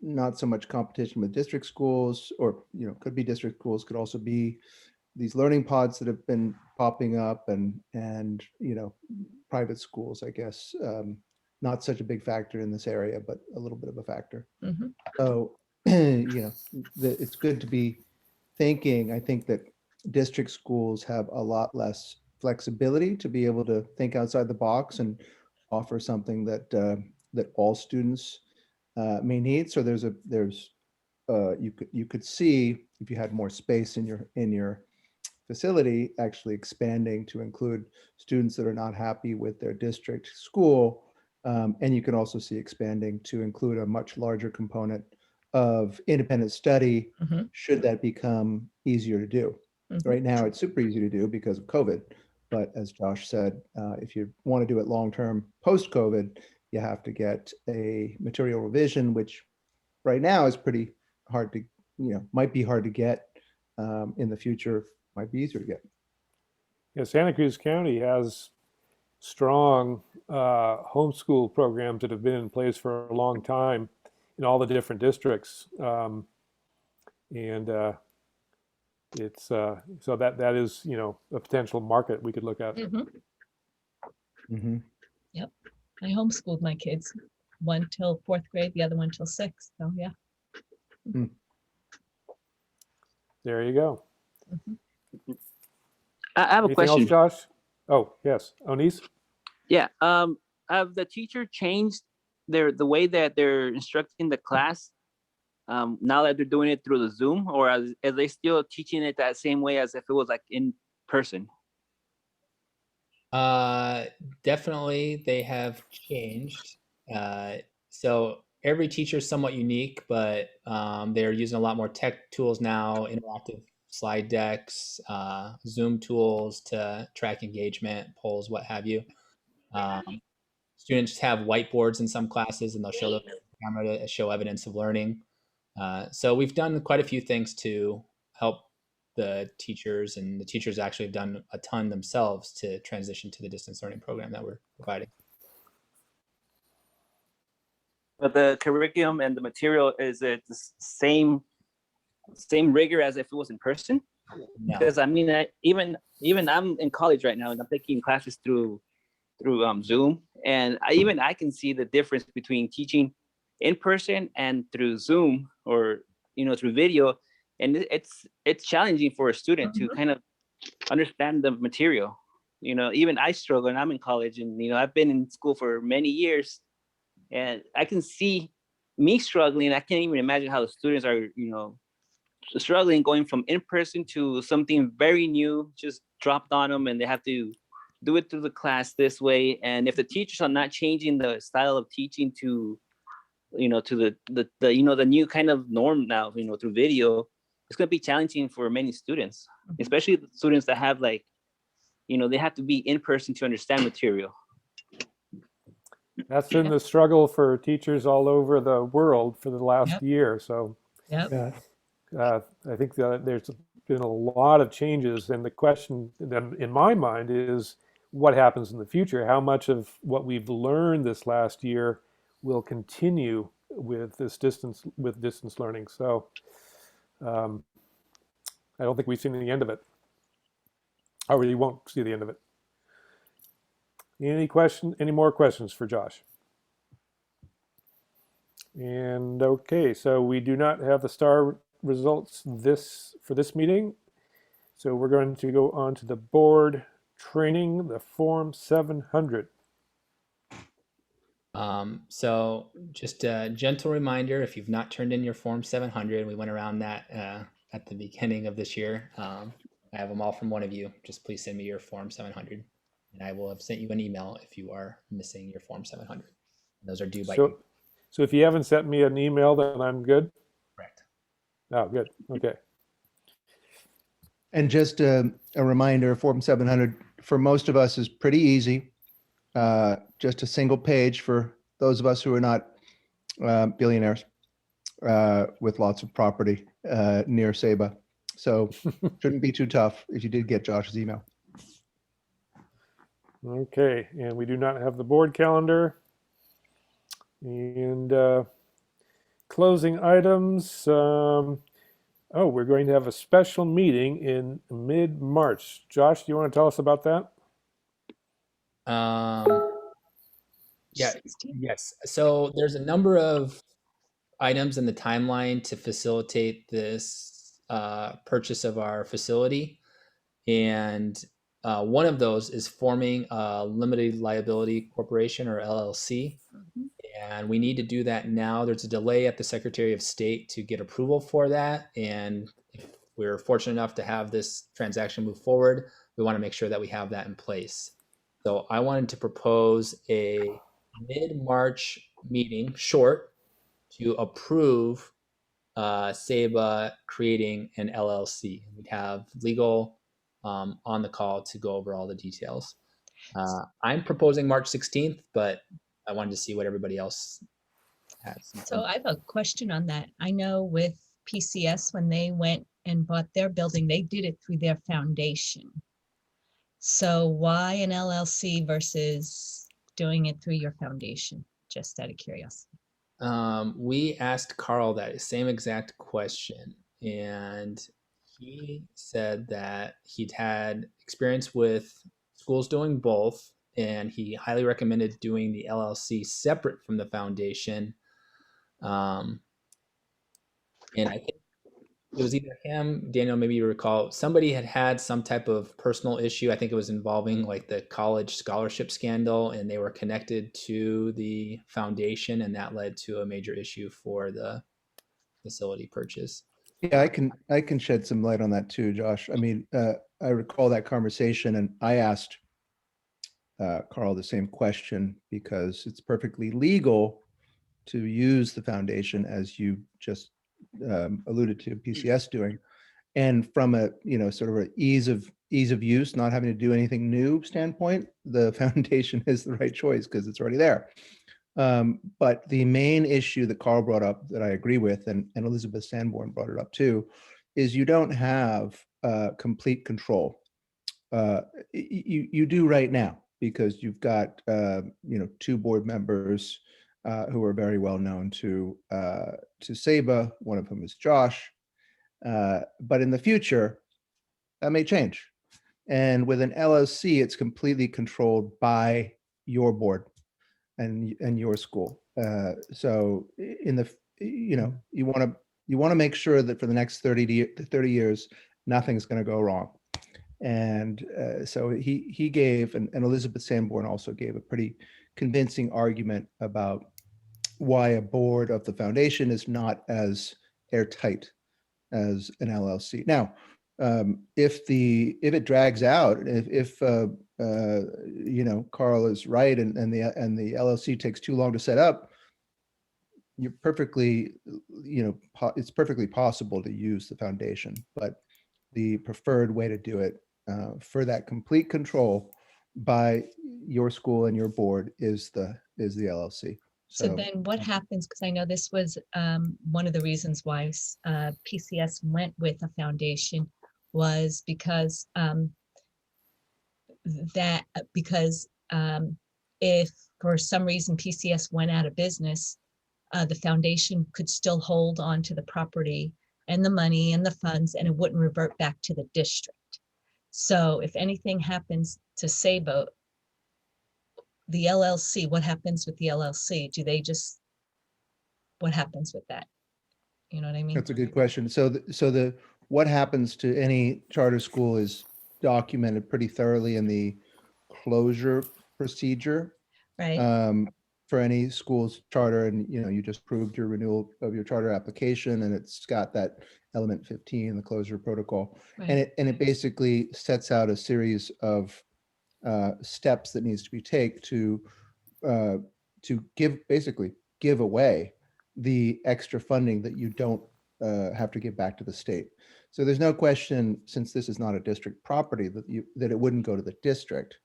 not so much competition with district schools, or, you know, could be district schools, could also be these learning pods that have been popping up, and you know, private schools, I guess, not such a big factor in this area, but a little bit of a factor. So, you know, it's good to be thinking. I think that district schools have a lot less flexibility to be able to think outside the box and offer something that that all students may need. So you could see, if you had more space in your facility, actually expanding to include students that are not happy with their district school, and you can also see expanding to include a much larger component of independent study, should that become easier to do. Right now, it's super easy to do because of COVID. But as Josh said, if you want to do it long-term post-COVID, you have to get a material revision, which right now is pretty hard to, you know, might be hard to get. In the future, might be easier to get. Yeah, Santa Cruz County has strong homeschool programs that have been in place for a long time in all the different districts. It's so that is, you know, a potential market we could look at. Yep. I homeschooled my kids, one till 4th grade, the other one till 6th. So yeah. There you go. I have a Anything else, question. Josh? Oh, yes. Onis? Yeah. Have the teacher changed the way that they're instructing the class now that they're doing it through the Zoom, or are they still teaching it that same way as if it was like in person? Definitely they have changed. So every teacher is somewhat unique, but they're using a lot more tech tools now, interactive slide decks, Zoom tools to track engagement, polls, what have you. Students have whiteboards in some classes, and they'll show the camera to show evidence of learning. So we've done quite a few things to help the teachers, and the teachers actually have done a ton themselves to transition to the distance learning program that we're providing. But the curriculum and the material, is it the same rigor as if it was in person? No. Because I mean, even I'm in college right now, and I'm taking classes through Zoom, and I can see the difference between teaching in person and through Zoom, or through video, and it's challenging for a student to kind of understand the material. Even I struggle, and I'm in college, and I've been in school for many years, and I can see me struggling. I can't even imagine how the students are struggling going from in person to something very new just dropped on them, and they have to do it through the class this way. And if the teachers are not changing the style of teaching to to the new kind of norm now, through video, it's going to be challenging for many students, especially the students that have they have to be in person to understand material. That's been the struggle for teachers all over the world for the last Yep. year. So Yep. I think that there's been a lot of changes, and the question then in my mind is what happens in the future? How much of what we've learned this last year will continue with distance learning? So I don't think we've seen the end of it. I really won't see the end of it. Any more questions for Josh? And okay, so we do not have the STAR results for this meeting. So we're going to go on to the board training, the Form 700. So just a gentle reminder, if you've not turned in your Form 700, we went around that at the beginning of this year. I have them all from one of you. Just please send me your Form 700, and I will have sent you an email if you are missing your Form 700. Those are due by April. So if you haven't sent me an email, then I'm good? Correct. Oh, good. Okay. And just a reminder, Form 700 for most of us is pretty easy. Just a single page for those of us who are not billionaires with lots of property near Saba. So shouldn't be too tough if you did get Josh's email. Okay, and we do not have the board calendar. And closing items. We're going to have a special meeting in mid-March. Josh, do you want to tell us about that? Yeah, yes. So there's a number of items in the timeline to facilitate this purchase of our facility. And one of those is forming a limited liability corporation, or LLC. And we need to do that now. There's a delay at the Secretary of State to get approval for that. And if we're fortunate enough to have this transaction move forward, we want to make sure that we have that in place. So I wanted to propose a mid-March meeting, short, to approve Saba creating an LLC. We'd have legal on the call to go over all the details. I'm proposing March 16th, but I wanted to see what everybody else has. So I have a question on that. I know with PCS, when they went and bought their building, they did it through their foundation. So why an LLC versus doing it through your foundation? Just out of curiosity. We asked Carl that same exact question, and he said that he'd had experience with schools doing both, and he highly recommended doing the LLC separate from the foundation. And I think it was either him, Daniel, maybe you recall, somebody had some type of personal issue. I think it was involving like the college scholarship scandal, and they were connected to the foundation, and that led to a major issue for the facility purchase. Yeah, I can shed some light on that too, Josh. I mean, I recall that conversation, and I asked Carl the same question because it's perfectly legal to use the foundation, as you just alluded to PCS doing, and from a sort of an ease of use, not having to do anything new standpoint, the foundation is the right choice because it's already there. But the main issue that Carl brought up that I agree with, and Elizabeth Sanborn brought it up too, is you don't have complete control. You do right now because you've got two board members who are very well known to SABA. One of whom is Josh. But in the future, that may change. And with an LLC, it's completely controlled by your board and your school. So in the you want to make sure that for the next 30 years, nothing's going to go wrong. And so he gave, and Elizabeth Sanborn also gave a pretty convincing argument about why a board of the foundation is not as airtight as an LLC. Now, if it drags out, if Carl is right, and the LLC takes too long to set up, you're perfectly, it's perfectly possible to use the foundation, but the preferred way to do it for that complete control by your school and your board is the LLC. So then what happens, because I know this was one of the reasons why PCS went with a foundation, was because if for some reason PCS went out of business, the foundation could still hold on to the property and the money and the funds, and it wouldn't revert back to the district. So if anything happens to SABO, the LLC, what happens with the LLC? What happens with that? You know what I mean? That's a good question. So what happens to any charter school is documented pretty thoroughly in the closure procedure. Right. For any school's charter, and you just proved your renewal of your charter application, and it's got that element 15, the closure protocol, Right. and it basically sets out a series of steps that needs to be taken to give away the extra funding that you don't have to give back to the state. So there's no question, since this is not a district property, that it wouldn't go to the district.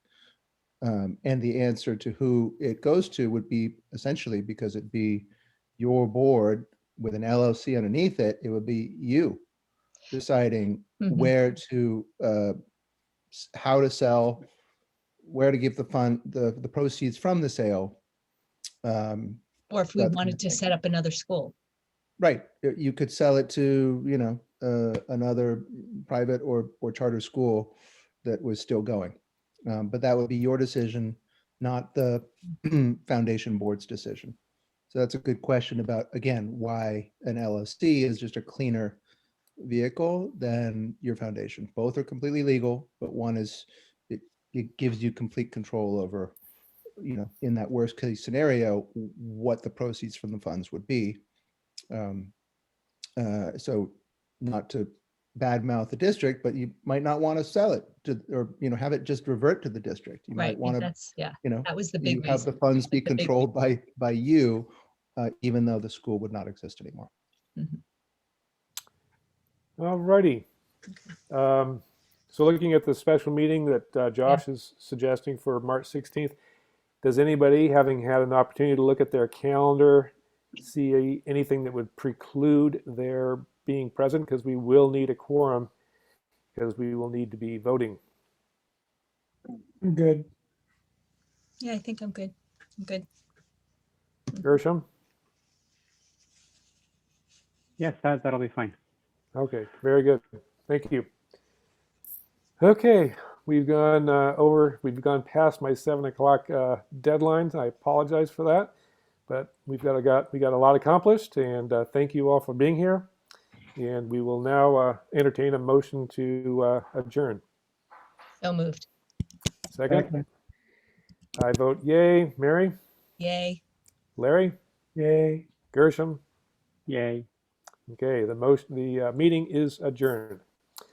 And the answer to who it goes to would be essentially, because it'd be your board with an LLC underneath it, it would be you deciding where to, how to sell, where to give the proceeds from the sale. Or if we wanted to set up another school. Right. You could sell it to, another private or charter school that was still going. But that would be your decision, not the foundation board's decision. So that's a good question about, again, why an LLC is just a cleaner vehicle than your foundation. Both are completely legal, but one is, it gives you complete control over, in that worst case scenario, what the proceeds from the funds would be. So not to badmouth the district, but you might not want to sell it to, or have it just revert to the district. You Right. might want to, That's, yeah, that was the you big have the reason. funds be The big controlled by you, even though the school would not exist anymore. All righty. So looking at the special meeting that Josh is suggesting for March 16th, does anybody, having had an opportunity to look at their calendar, see anything that would preclude their being present? Because we will need a quorum, because we will need to be voting. I'm good. Yeah, I think I'm good. I'm good. Gershom? Yes, that'll be fine. Okay, very good. Thank you. Okay, we've gone we've gone past my 7 o'clock deadline. I apologize for that, but we got a lot accomplished, and thank you all for being here. And we will now entertain a motion to adjourn. So moved. Second. I vote yay. Mary, Yay. Larry, Yay. Gershom. Yay. Okay, the meeting is adjourned.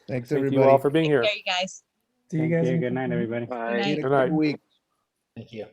Thanks, Thank everybody. you all for being Take here. care, you guys. See you guys. in a Good night, couple everybody. Good Bye. night. Good Good night. week. Thank you.